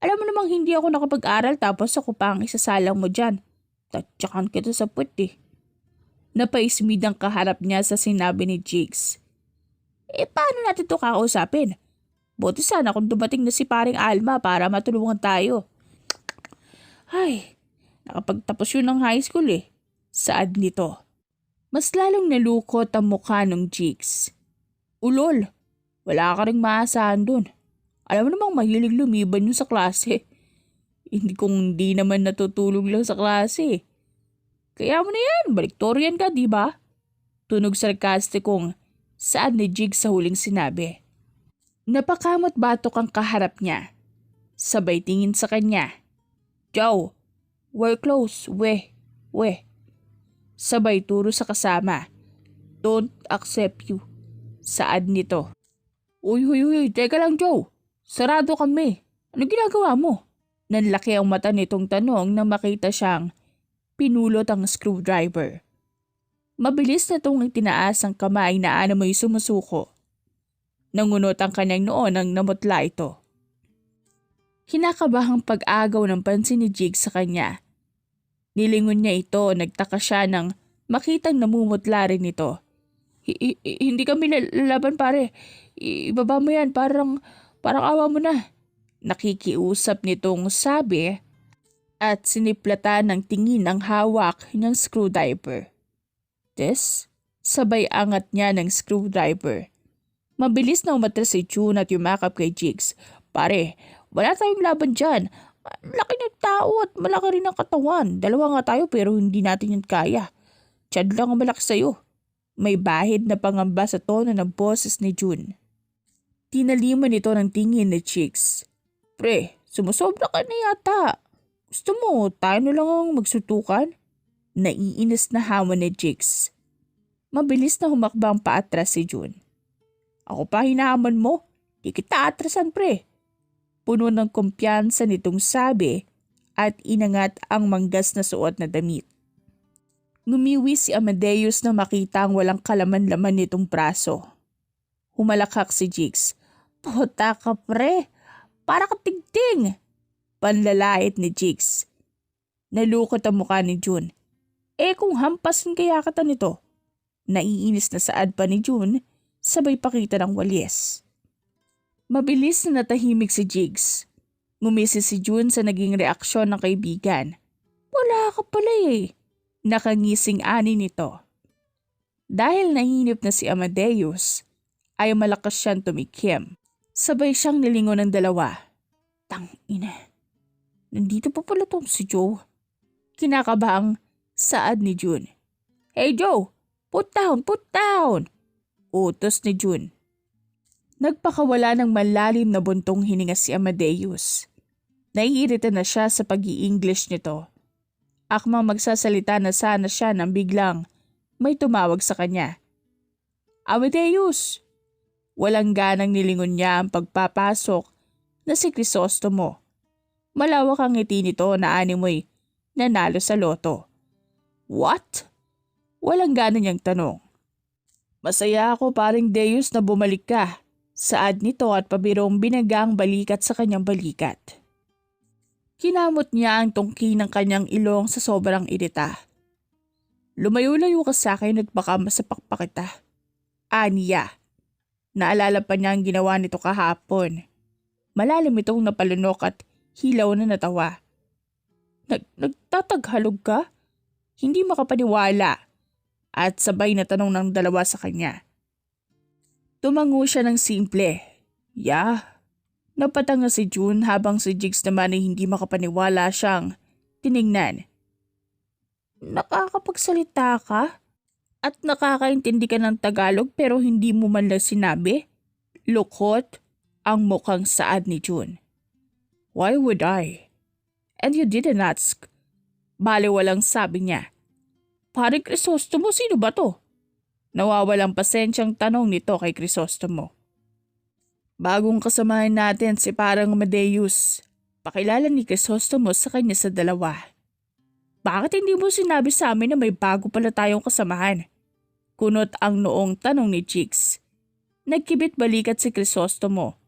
Alam mo namang hindi ako nakapag-aral tapos ako pa ang isasalang mo dyan. Tatsakan kita sa puwet eh. Napaismid ang kaharap niya sa sinabi ni Jigs. Paano natin ito kakausapin? Buti sana kung dumating na si paring Alma para matulungan tayo. Ay, nakapagtapos yun ng high school eh. Saad nito. Mas lalong nalukot ang mukha ng Jigs. Ulol, wala ka ring maasahan dun. Alam mo namang mahilig lumiban yun sa klase. Hindi naman natutulog lang sa klase. Kaya mo na yan, baliktorian ka, di ba? Tunog sarkastikong saad ni Jigs sa huling sinabi. Napakamot batok ang kaharap niya. Sabay tingin sa kanya. Joe, we're close, we. Sabay turo sa kasama. Don't accept you. Saad nito. Uy, teka lang Joe. Sarado kami. Ano ginagawa mo? Nanlaki ang mata nitong tanong nang makita siyang pinulot ang screwdriver. Mabilis na itong itinaas ang kamay na anamoy sumusuko. Nangunot ang kanyang noo nang namutla ito. Kinakabahang pag-agaw ng pansin ni Jigs sa kanya. Nilingon niya ito, nagtaka siya nang makitang namumutla rin ito. Hindi kami lalaban pare. Ibaba mo yan, parang awa mo na. Nakikiusap nitong sabi at siniplatan ng tingin ang hawak ng screwdriver. Sabay angat niya ng screwdriver. Mabilis na umatras si June at yumakap kay Jigs. Pare, wala tayong laban dyan. Laki ng tao at malaki rin ang katawan. Dalawa nga tayo pero hindi natin yan kaya. Chad lang ang malaki sa'yo. May bahid na pangamba sa tono ng boses ni June. Tinaliman nito ng tingin ni Jigs. Pre, sumusobra ka na yata. Gusto mo, tayo na lang ang magsutukan? Naiinis na hamon ni Jigs. Mabilis na humakbang paatras si June. Ako pa hinahamon mo? Di kita atrasan pre. Puno ng kumpiyansa nitong sabi at inangat ang manggas na suot na damit. Ngumiwi si Amadeus na makita ang walang kalaman-laman nitong braso. Humalakak si Jigs. Puta ka pre, para ka tigting. Panlalait ni Jigs. Nalukot ang mukha ni June. Kung hampasin kaya kita nito. Naiinis na saad pa ni June, sabay pakita ng walyes. Mabilis na natahimik si Jigs. Ngumisi si June sa naging reaksyon ng kaibigan. Wala ka pala eh. Nakangising ani nito. Dahil nahinip na si Amadeus, ay malakas siyang tumikim. Sabay siyang nilingon ng dalawa. Tangina. Nandito pa pala tong si Joe. Kinakabahang saad ni June. Hey Joe, put down. Utos ni June. Nagpakawala ng malalim na buntong hininga si Amadeus. Naiirita na siya sa pag-i-English nito. Akmang magsasalita na sana siya nang biglang may tumawag sa kanya. Amadeus! Walang ganang nilingon niya ang pagpapasok na si Crisostomo. Malawak ang ngiti nito na animoy nanalo sa loto. What? Walang gana niyang tanong. Masaya ako paring Deus na bumalik ka. Saad nito at pabirong binagang balikat sa kanyang balikat. Kinamot niya ang tungki ng kanyang ilong sa sobrang irita. Lumayo-layo ka sa akin at baka masapak pa kita. Aniya. Naalala pa niya ang ginawa nito kahapon. Malalim itong napalunok at hilaw na natawa. Nagtataghalog ka? Hindi makapaniwala. At sabay na tanong ng dalawa sa kanya. Tumango siya ng simple. Napatanga si June habang si Jigs naman ay hindi makapaniwala siyang tiningnan. Nakakapagsalita ka? At nakakaintindi ka ng Tagalog pero hindi mo man lang sinabi? Lukot ang mukhang saad ni June. Why would I? And you didn't ask. Baliwalang sabi niya. Pare Crisostomo, sino ba to? Nawawalang pasensyang tanong nito kay Crisostomo. Bagong kasamahan natin si parang Amadeus. Pakilala ni Crisostomo sa kanya sa dalawa. Bakit hindi mo sinabi sa amin na may bago pala tayong kasamahan? Kunot ang noong tanong ni Jigs. Nagkibit balikat si Crisostomo.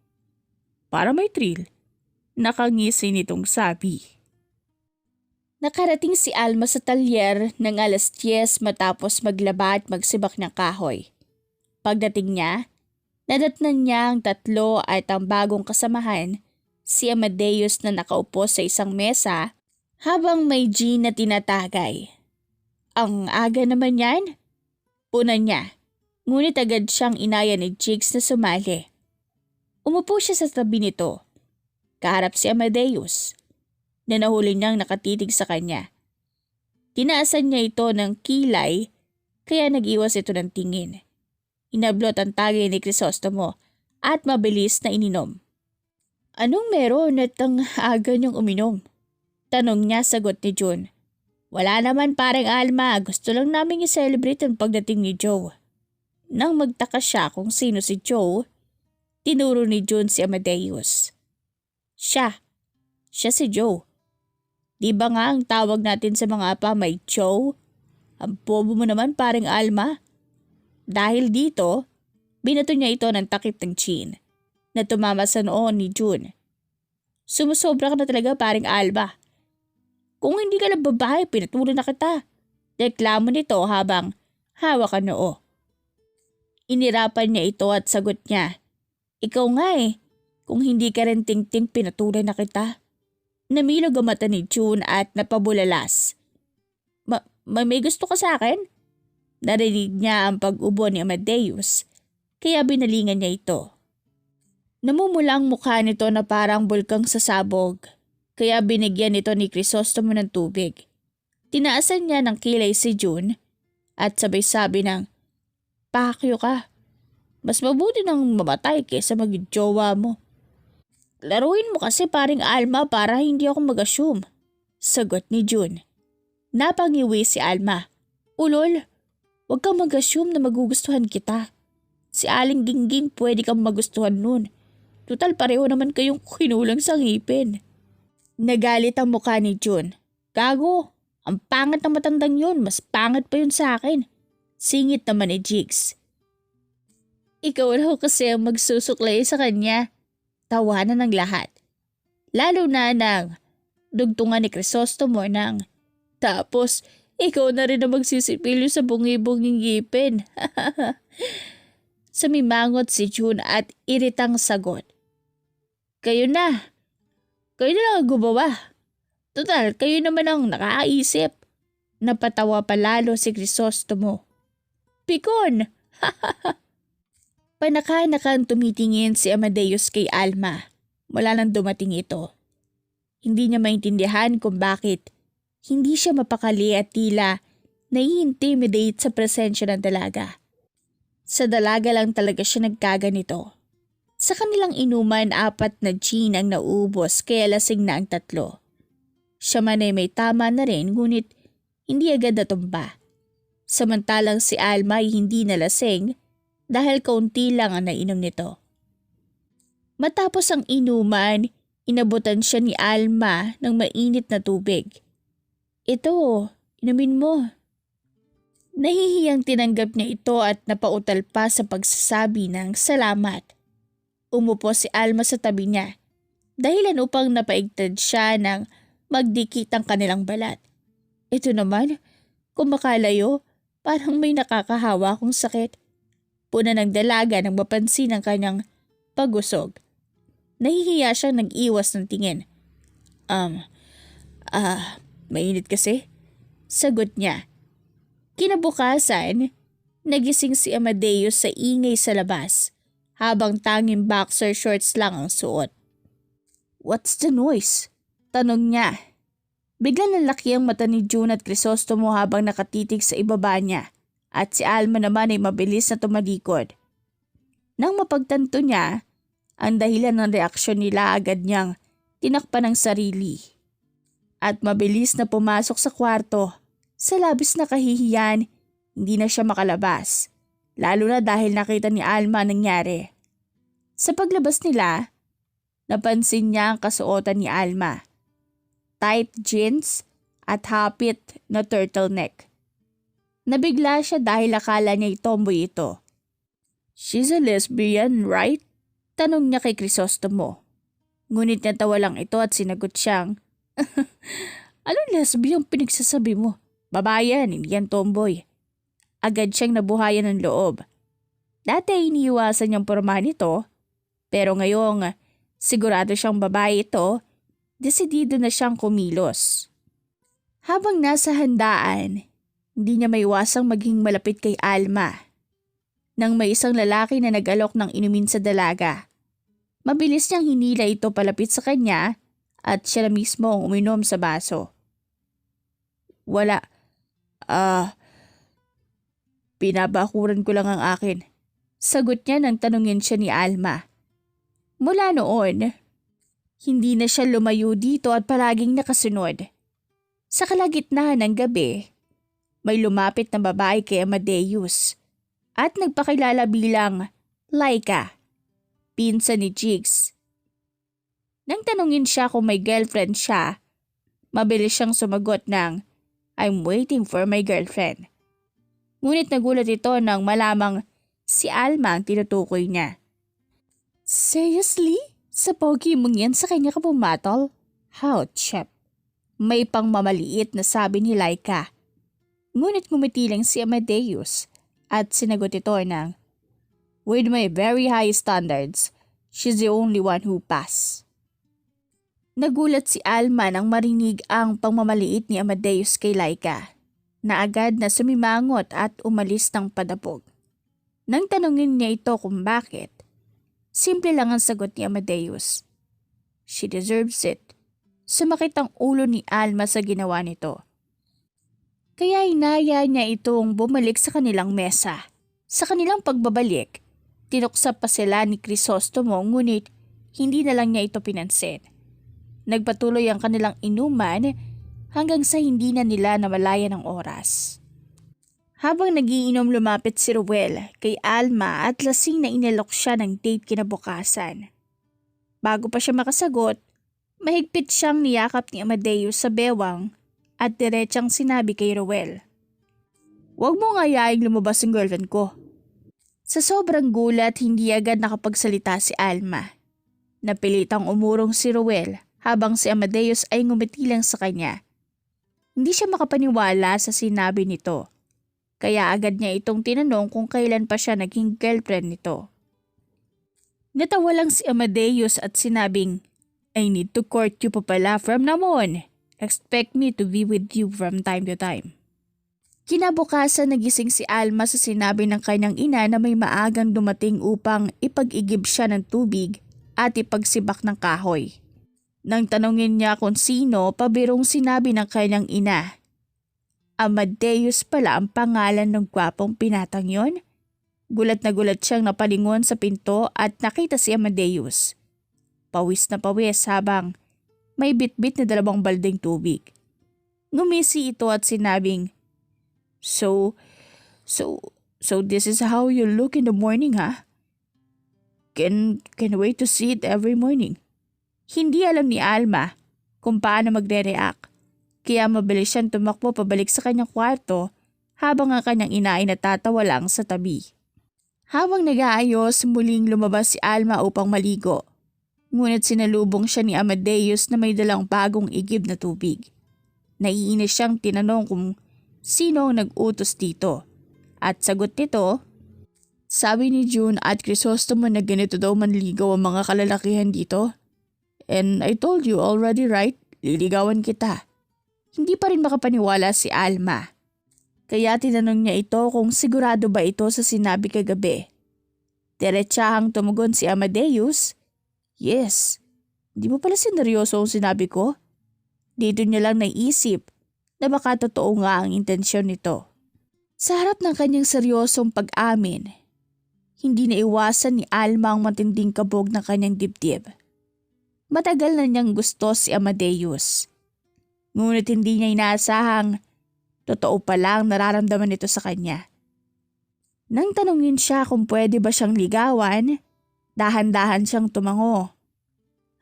Para may thrill, nakangisi nitong sabi. Nakarating si Alma sa talyer ng 10:00 matapos maglaba at magsibak ng kahoy. Pagdating niya, nadatnan niya ang 3 at ang bagong kasamahan, si Amadeus na nakaupo sa isang mesa habang may gin na tinatagay. Ang aga naman yan? Puna niya, ngunit agad siyang inaya ni Jigs na sumali. Umupo siya sa tabi nito. Kaharap si Amadeus, na nahuli niyang nakatitig sa kanya. Tinaasan niya ito ng kilay, kaya nag-iwas ito ng tingin. Inablot ang tagay ni Crisostomo at mabilis na ininom. Anong meron at ang aga niyong uminom? Tanong niya, sagot ni June. Wala naman pareng Alma, gusto lang namin i-celebrate ang pagdating ni Joe. Nang magtaka siya kung sino si Joe, tinuro ni June si Amadeus. Siya si Joe. Di ba nga ang tawag natin sa mga apa may Joe? Ang bobo mo naman pareng Alma. Dahil dito, binato niya ito ng takip ng chin na tumama sa noon ni June. Sumusobra ka na talaga pareng Alma. Kung hindi ka lang babae, pinatuloy na kita. Reklamo nito habang hawak ang noo. Inirapan niya ito at sagot niya. Ikaw nga kung hindi ka rin ting-ting pinatuloy na kita. Namilog ang mata ni June at napabulalas. May gusto ka sa akin? Narinig niya ang pag-ubo ni Amadeus, kaya binalingan niya ito. Namumula ang mukha nito na parang bulkang sasabog, kaya binigyan ito ni Crisostomo ng tubig. Tinaasan niya ng kilay si June at sabay sabi ng, Pakyo ka, mas mabuti nang mamatay kaysa maging jowa mo. Laruin mo kasi paring Alma para hindi ako mag-assume, sagot ni June. Napangiwi si Alma. Ulol, huwag kang mag-assume na magugustuhan kita. Si Aling Gingging pwede kang magustuhan nun. Tutal pareho naman kayong kinulang sa ngipin. Nagalit ang mukha ni June. Gago, ang pangit ng matandang yun, mas pangit pa yun sa akin. Singit naman ni Jigs. Ikaw raw kasi ang magsusuklay sa kanya. Tawanan ng lahat. Lalo na ng dugtungan ni Crisostomo ng tapos ikaw na rin ang magsisipilyo sa bungi-bunging ngipin. Sumimangot si June at iritang sagot. Kayo na. Kayo na lang ang gumawa. Total, kayo naman ang nakaisip. Napatawa palalo si Crisostomo. Pikon! Panaka-nakang tumitingin si Amadeus kay Alma mula nang dumating ito. Hindi niya maintindihan kung bakit hindi siya mapakali at tila nai-intimidate sa presensya ng dalaga. Sa dalaga lang talaga siya nagkaganito. Sa kanilang inuman 4 na gin ang naubos kaya lasing na ang 3. Siya man ay may tama na rin ngunit hindi agad natumba. Samantalang si Alma ay hindi nalasing dahil kaunti lang ang nainom nito. Matapos ang inuman, inabutan siya ni Alma ng mainit na tubig. Ito, inumin mo. Nahihiyang tinanggap niya ito at napautal pa sa pagsasabi ng salamat. Umupo si Alma sa tabi niya, dahilan upang napaigtad siya ng magdikit ang kanilang balat. Ito naman, kung makalayo, parang may nakakahawa akong sakit. Puna ng dalaga nang mapansin ang kanyang pagusog. Nahihiya siyang nag-iwas ng tingin. Mainit kasi? Sagot niya. Kinabukasan, nagising si Amadeus sa ingay sa labas, habang tanging boxer shorts lang ang suot. What's the noise? Tanong niya. Biglang nalaki ang mata ni June at Crisostomo habang nakatitig sa ibaba niya, at si Alma naman ay mabilis na tumalikod. Nang mapagtanto niya, ang dahilan ng reaksyon nila agad niyang tinakpan ng sarili. At mabilis na pumasok sa kwarto. Sa labis na kahihiyan, hindi na siya makalabas. Lalo na dahil nakita ni Alma ang nangyari. Sa paglabas nila, napansin niya ang kasuotan ni Alma. Tight jeans at hapit na turtleneck. Nabigla siya dahil akala niya tomboy ito. "She's a lesbian, right?" Tanong niya kay Crisostomo. Ngunit natawa lang ito at sinagot siyang, "Anong lesbian pinagsasabi mo? Babae yan, hindi yan tomboy." Agad siyang nabuhayan ng loob. Dati iniiwasan niyang pormahan ito, pero ngayong sigurado siyang babae ito, desidido na siyang kumilos. Habang nasa handaan, hindi niya maiwasang maging malapit kay Alma. Nang may isang lalaki na nag-alok ng inumin sa dalaga, mabilis niyang hinila ito palapit sa kanya at siya na mismo ang uminom sa baso. "Wala. Binabakuran ko lang ang akin." Sagot niya nang tanungin siya ni Alma. Mula noon, hindi na siya lumayo dito at palaging nakasunod. Sa kalagitnaan ng gabi, may lumapit na babae kay Amadeus at nagpakilala bilang Laika, pinsan ni Jigs. Nang tanungin siya kung may girlfriend siya, mabilis siyang sumagot ng, "I'm waiting for my girlfriend." Ngunit nagulat ito nang malamang si Alma ang tinutukoy niya. "Seriously? Sa pogi mong yan sa kanya ka pumatol? How chep?" May pangmamaliit na sabi ni Laika. Ngunit ngumiti lang si Amadeus at sinagot ito ng, "With my very high standards, she's the only one who pass." Nagulat si Alma nang marinig ang pangmamaliit ni Amadeus kay Laika, na agad na sumimangot at umalis ng padabog. Nang tanungin niya ito kung bakit, simple lang ang sagot ni Amadeus. "She deserves it." Sumakit ang ulo ni Alma sa ginawa nito. Kaya inaya niya itong bumalik sa kanilang mesa. Sa kanilang pagbabalik, tinuksap pa sila ni Crisostomo ngunit hindi na lang niya ito pinansin. Nagpatuloy ang kanilang inuman hanggang sa hindi na nila namalayan ng oras. Habang nagiinom lumapit si Ruel kay Alma at lasing na inalok siya ng date kinabukasan. Bago pa siya makasagot, mahigpit siyang niyakap ni Amadeus sa bewang at diretsang sinabi kay Ruel, "Huwag mo ngayaing lumabas ang girlfriend ko." Sa sobrang gulat, hindi agad nakapagsalita si Alma. Napilitang umurong si Ruel habang si Amadeus ay ngumiti lang sa kanya. Hindi siya makapaniwala sa sinabi nito, kaya agad niya itong tinanong kung kailan pa siya naging girlfriend nito. Natawa lang si Amadeus at sinabing, "I need to court you pa pala from now on. Expect me to be with you from time to time." Kinabukasan nagising si Alma sa sinabi ng kanyang ina na may maagang dumating upang ipag-igib siya ng tubig at ipagsibak ng kahoy. Nang tanungin niya kung sino, pabirong sinabi ng kanyang ina, Amadeus pala ang pangalan ng gwapong pinatang yon? Gulat na gulat siyang napalingon sa pinto at nakita si Amadeus. Pawis na pawis habang may bitbit na 2 baldeng tubig. Ngumisi ito at sinabing, So this is how you look in the morning, ha? Can wait to see it every morning. Hindi alam ni Alma kung paano magre-react, kaya mabilis siyang tumakbo pabalik sa kanyang kwarto habang ang kanyang ina ay natatawa lang sa tabi. Habang nag-aayos, muling lumabas si Alma upang maligo. Ngunit sinalubong siya ni Amadeus na may dalang bagong igib na tubig. Naiinis siyang tinanong kung sino ang nag-utos dito. At sagot nito, sabi ni June at Crisostomo na ganito daw manligaw ang mga kalalakihan dito. And I told you already, right? Liligawan kita. Hindi pa rin makapaniwala si Alma. Kaya tinanong niya ito kung sigurado ba ito sa sinabi kagabi. Diretsahang tumugon si Amadeus, Yes. Di mo pala sineryoso ang sinabi ko? Dito niya lang naisip na baka totoo nga ang intensyon nito. Sa harap ng kanyang seryosong pag-amin, hindi na iwasan ni Alma ang matinding kabog ng kanyang dibdib. Matagal na niyang gusto si Amadeus. Ngunit hindi niya inaasahang totoo pala ang nararamdaman nito sa kanya. Nang tanungin siya kung pwede ba siyang ligawan, dahan-dahan siyang tumango.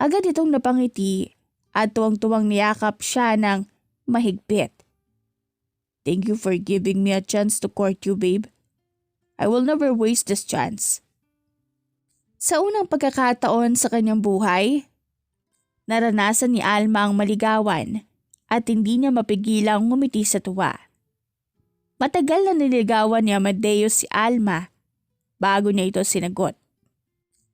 Agad itong napangiti at tuwang-tuwang niyakap siya ng mahigpit. Thank you for giving me a chance to court you, babe. I will never waste this chance. Sa unang pagkakataon sa kanyang buhay, naranasan ni Alma ang maligawan at hindi niya mapigilang ngumiti sa tuwa. Matagal na niligawan ni Amadeus si Alma bago niya ito sinagot.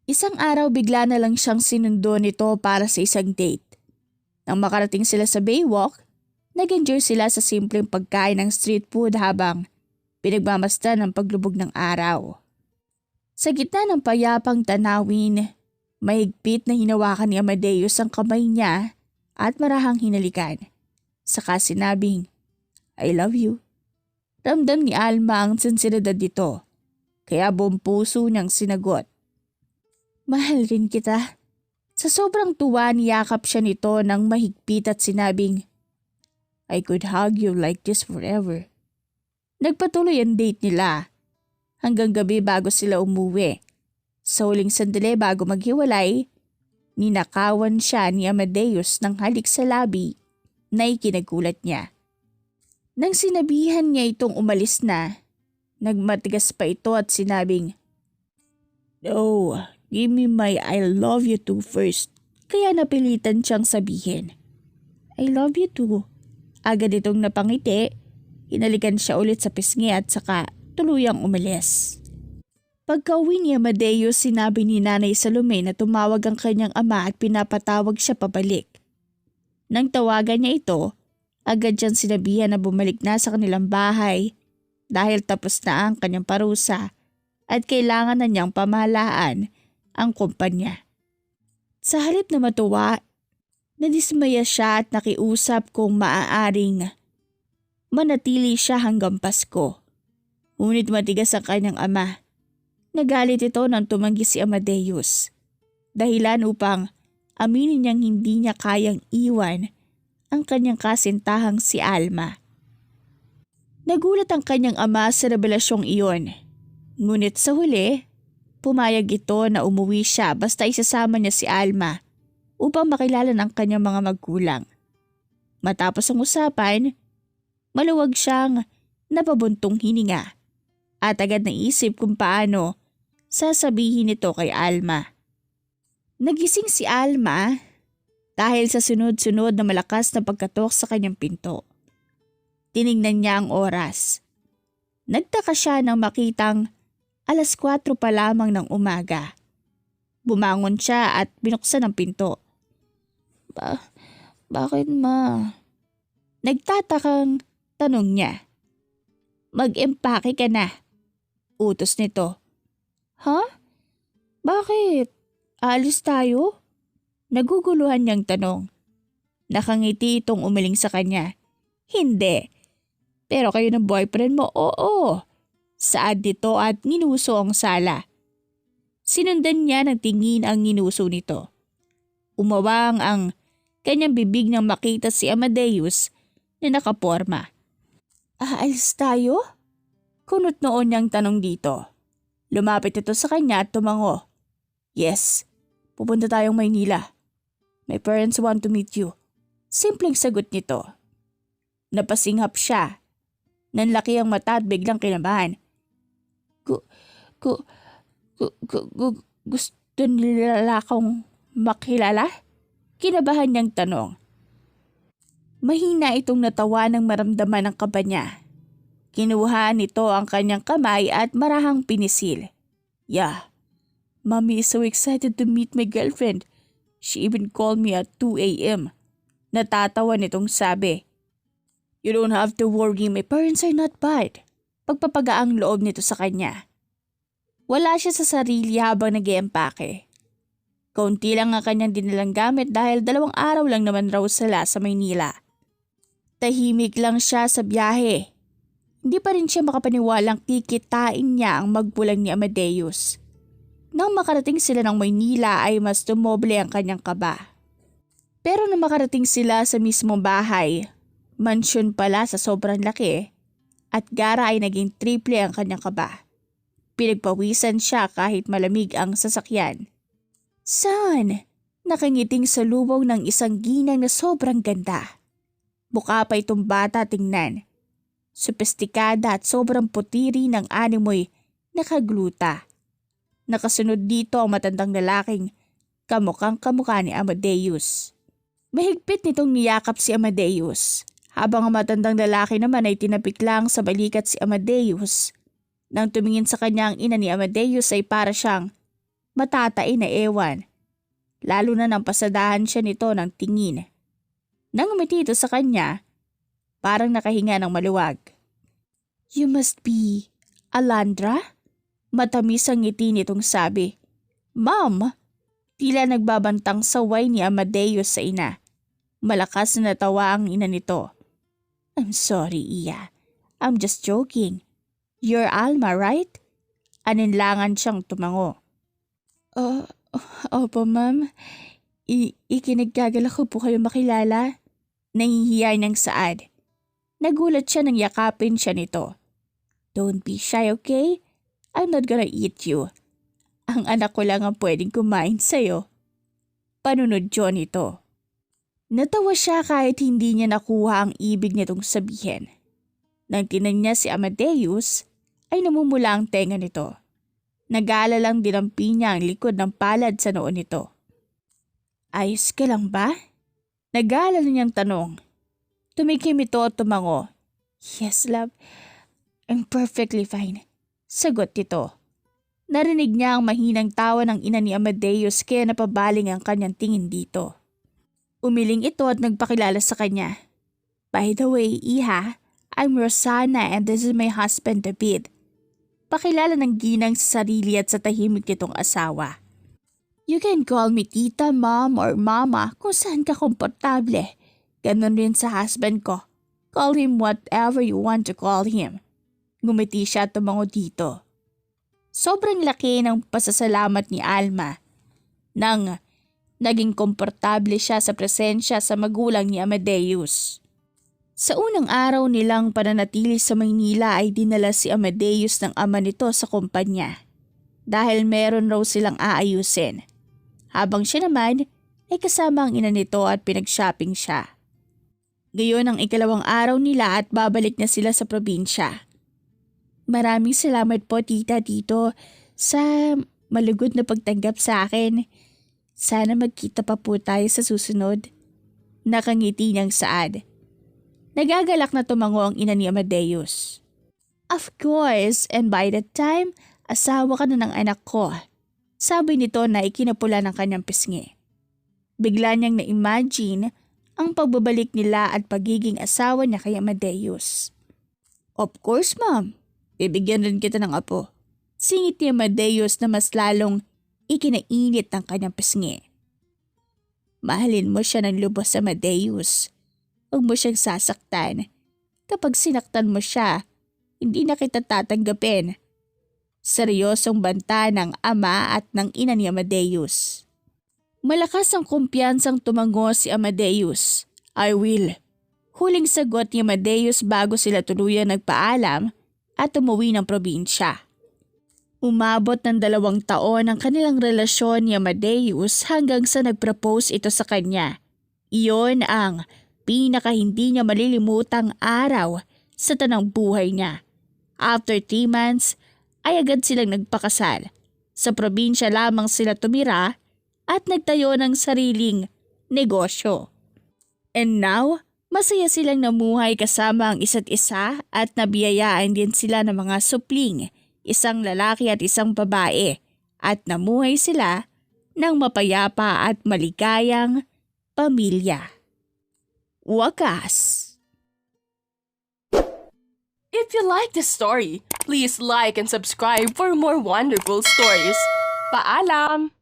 Isang araw bigla na lang siyang sinundo nito para sa isang date. Nang makarating sila sa Baywalk, nag-enjoy sila sa simpleng pagkain ng street food habang pinagmamasdan ng paglubog ng araw. Sa gitna ng payapang tanawin, mahigpit na hinawakan ni Amadeus ang kamay niya at marahang hinalikan. Saka sinabing, I love you. Ramdam ni Alma ang sinseridad nito, kaya buong puso niyang sinagot. Mahal rin kita. Sa sobrang tuwa niyakap siya nito ng mahigpit at sinabing, I could hug you like this forever. Nagpatuloy ang date nila hanggang gabi bago sila umuwi. Sa huling sandali bago maghiwalay, ninakawan siya ni Amadeus ng halik sa labi na ikinagulat niya. Nang sinabihan niya itong umalis na, nagmatigas pa ito at sinabing, No, give me my I love you too first. Kaya napilitan siyang sabihin, I love you too. Agad itong napangiti, hinalikan siya ulit sa pisngi at saka tuluyang umalis. Pagka-uwi ni Amadeus, sinabi ni Nanay Salome na tumawag ang kanyang ama at pinapatawag siya pabalik. Nang tawagan niya ito, agad siyang sinabihan na bumalik na sa kanilang bahay dahil tapos na ang kanyang parusa at kailangan na niyang pamahalaan ang kumpanya. Sa halip na matuwa, nadismaya siya at nakiusap kung maaaring manatili siya hanggang Pasko. Ngunit matigas ang kanyang ama. Nagalit ito nang tumanggi si Amadeus. Dahilan upang aminin niyang hindi niya kayang iwan ang kanyang kasintahang si Alma. Nagulat ang kanyang ama sa revelasyong iyon. Ngunit sa huli, pumayag ito na umuwi siya basta isasama niya si Alma upang makilala ng kanyang mga magulang. Matapos ang usapan, maluwag siyang napabuntong hininga at agad naisip kung paano sasabihin ito kay Alma. Nagising si Alma dahil sa sunod-sunod na malakas na pagkatok sa kanyang pinto. Tiningnan niya ang oras. Nagtaka siya nang makitang 4:00 pa lamang ng umaga. Bumangon siya at binuksan ang pinto. Bakit ma? Nagtatakang tanong niya. Mag-empake ka na. Utos nito. Ha? Bakit? Alis tayo? Naguguluhan niyang tanong. Nakangiti itong umiling sa kanya. Hindi. Pero kayo ng boyfriend mo, oo. Saad nito at ninuso ang sala. Sinundan niya ng tingin ang ninuso nito. Umawang ang kanyang bibig nang makita si Amadeus na nakaporma. Aalis tayo? Kunot noon niyang tanong dito. Lumapit ito sa kanya at tumango. Yes, pupunta tayong Maynila. My parents want to meet you. Simpleng sagot nito. Napasinghap siya. Nanlaki ang mata at biglang kinabahan. Gusto nila akong makilala? Kinabahan niyang tanong. Mahina itong natawa nang maramdaman ang kaba niya. Kinuha nito ang kanyang kamay at marahang pinisil. Yeah, Mommy is so excited to meet my girlfriend. She even called me at 2 a.m. Natatawa nitong sabi. You don't have to worry, my parents are not bad. Pagpapagaang loob nito sa kanya. Wala siya sa sarili habang nag-iempake. Kaunti lang ang kanyang dinalang gamit dahil 2 araw lang naman raw sila sa Maynila. Tahimik lang siya sa biyahe. Hindi pa rin siya makapaniwalang kikitain niya ang magpulang ni Amadeus. Nang makarating sila ng Maynila ay mas dumoble ang kanyang kaba. Pero nang makarating sila sa mismong bahay, mansyon pala sa sobrang laki, at gara ay naging triple ang kanyang kaba. Pinagpawisan siya kahit malamig ang sasakyan. Saan? Nakangiting sa lubong ng isang ginang na sobrang ganda. Mukha pa itong bata tingnan. Sopestikada at sobrang putiri ng animoy nakagluta. Nakasunod dito ang matandang lalaking kamukhang kamukha ni Amadeus. Mahigpit nitong niyakap si Amadeus, habang ang matandang lalaki naman ay tinapik lang sa balikat si Amadeus. Nang tumingin sa kanya ang ina ni Amadeus ay para siyang matatai na ewan. Lalo na nang pasadahan siya nito ng tingin. Nang umiti ito sa kanya, parang nakahinga ng maluwag. "You must be Alandra?" Matamis ang ngiti nitong sabi. "Ma'am!" Tila nagbabantang saway ni Amadeus sa ina. Malakas na natawa ang ina nito. "I'm sorry, Iya. I'm just joking. You're Alma, right?" Aninlangan siyang tumango. Opo, ma'am. Ikinagkagala ko po kayo makilala." Nahihiya ng Saad. Nagulat siya nang yakapin siya nito. "Don't be shy, okay? I'm not gonna eat you. Ang anak ko lang ang pwedeng kumain sa'yo." Panunod John ito. Natawa siya kahit hindi niya nakuha ang ibig nitong sabihin. Nang tinan niya si Amadeus, ay namumula ang tenga nito. Nag-aalalang dinampi niya ang likod ng palad sa noo nito. "Ayos ka lang ba?" Nag-aalala niyang tanong. Tumikim ito at tumango. "Yes, love. I'm perfectly fine." Sagot nito. Narinig niya ang mahinang tawa ng ina ni Amadeus kaya napabaling ang kanyang tingin dito. Umiling ito at nagpakilala sa kanya. "By the way, Iha, I'm Rosanna and this is my husband David." Pakilala ng ginang sa sarili at sa tahimik nitong asawa. "You can call me tita, mom, or mama kung saan ka komportable. Ganon rin sa husband ko. Call him whatever you want to call him." Ngumiti siya at tumango dito. Sobrang laki ng pasasalamat ni Alma nang naging komportable siya sa presensya sa magulang ni Amadeus. Sa unang araw nilang pananatili sa Maynila ay dinala si Amadeus ng ama nito sa kumpanya dahil meron raw silang aayusin. Habang siya naman ay kasama ang ina nito at pinag-shopping siya. Ngayon ang ikalawang araw nila at babalik na sila sa probinsya. "Maraming salamat po tita dito sa malugod na pagtanggap sa akin. Sana magkita pa po tayo sa susunod." Nakangiti niyang Saad. Nagagalak na tumango ang ina ni Amadeus. "Of course, and by that time, asawa ka na ng anak ko." Sabi nito na ikinapula ng kanyang pisngi. Bigla niyang na-imagine ang pagbabalik nila at pagiging asawa niya kay Amadeus. "Of course, ma'am. Bibigyan rin kita ng apo." Singit ni Amadeus na mas lalong ikinainit ng kanyang pisngi. "Mahalin mo siya ng lubos, Amadeus. Huwag mo siyang sasaktan. Kapag sinaktan mo siya, hindi na kita tatanggapin." Seryosong banta ng ama at ng ina ni Amadeus. Malakas ang kumpiyansang tumango si Amadeus. "I will." Huling sagot ni Amadeus bago sila tuluyang nagpaalam at umuwi ng probinsya. Umabot ng 2 taon ang kanilang relasyon ni Amadeus hanggang sa nag-propose ito sa kanya. Iyon ang pinaka hindi niya malilimutang araw sa tanang buhay niya. After 3 months, ay agad silang nagpakasal. Sa probinsya lamang sila tumira at nagtayo ng sariling negosyo. And now, masaya silang namuhay kasama ang isa't isa at nabiyayaan din sila ng mga supling, isang lalaki at isang babae, at namuhay sila ng mapayapa at maligayang pamilya. Wakas. If you like this story, please like and subscribe for more wonderful stories. Paalam!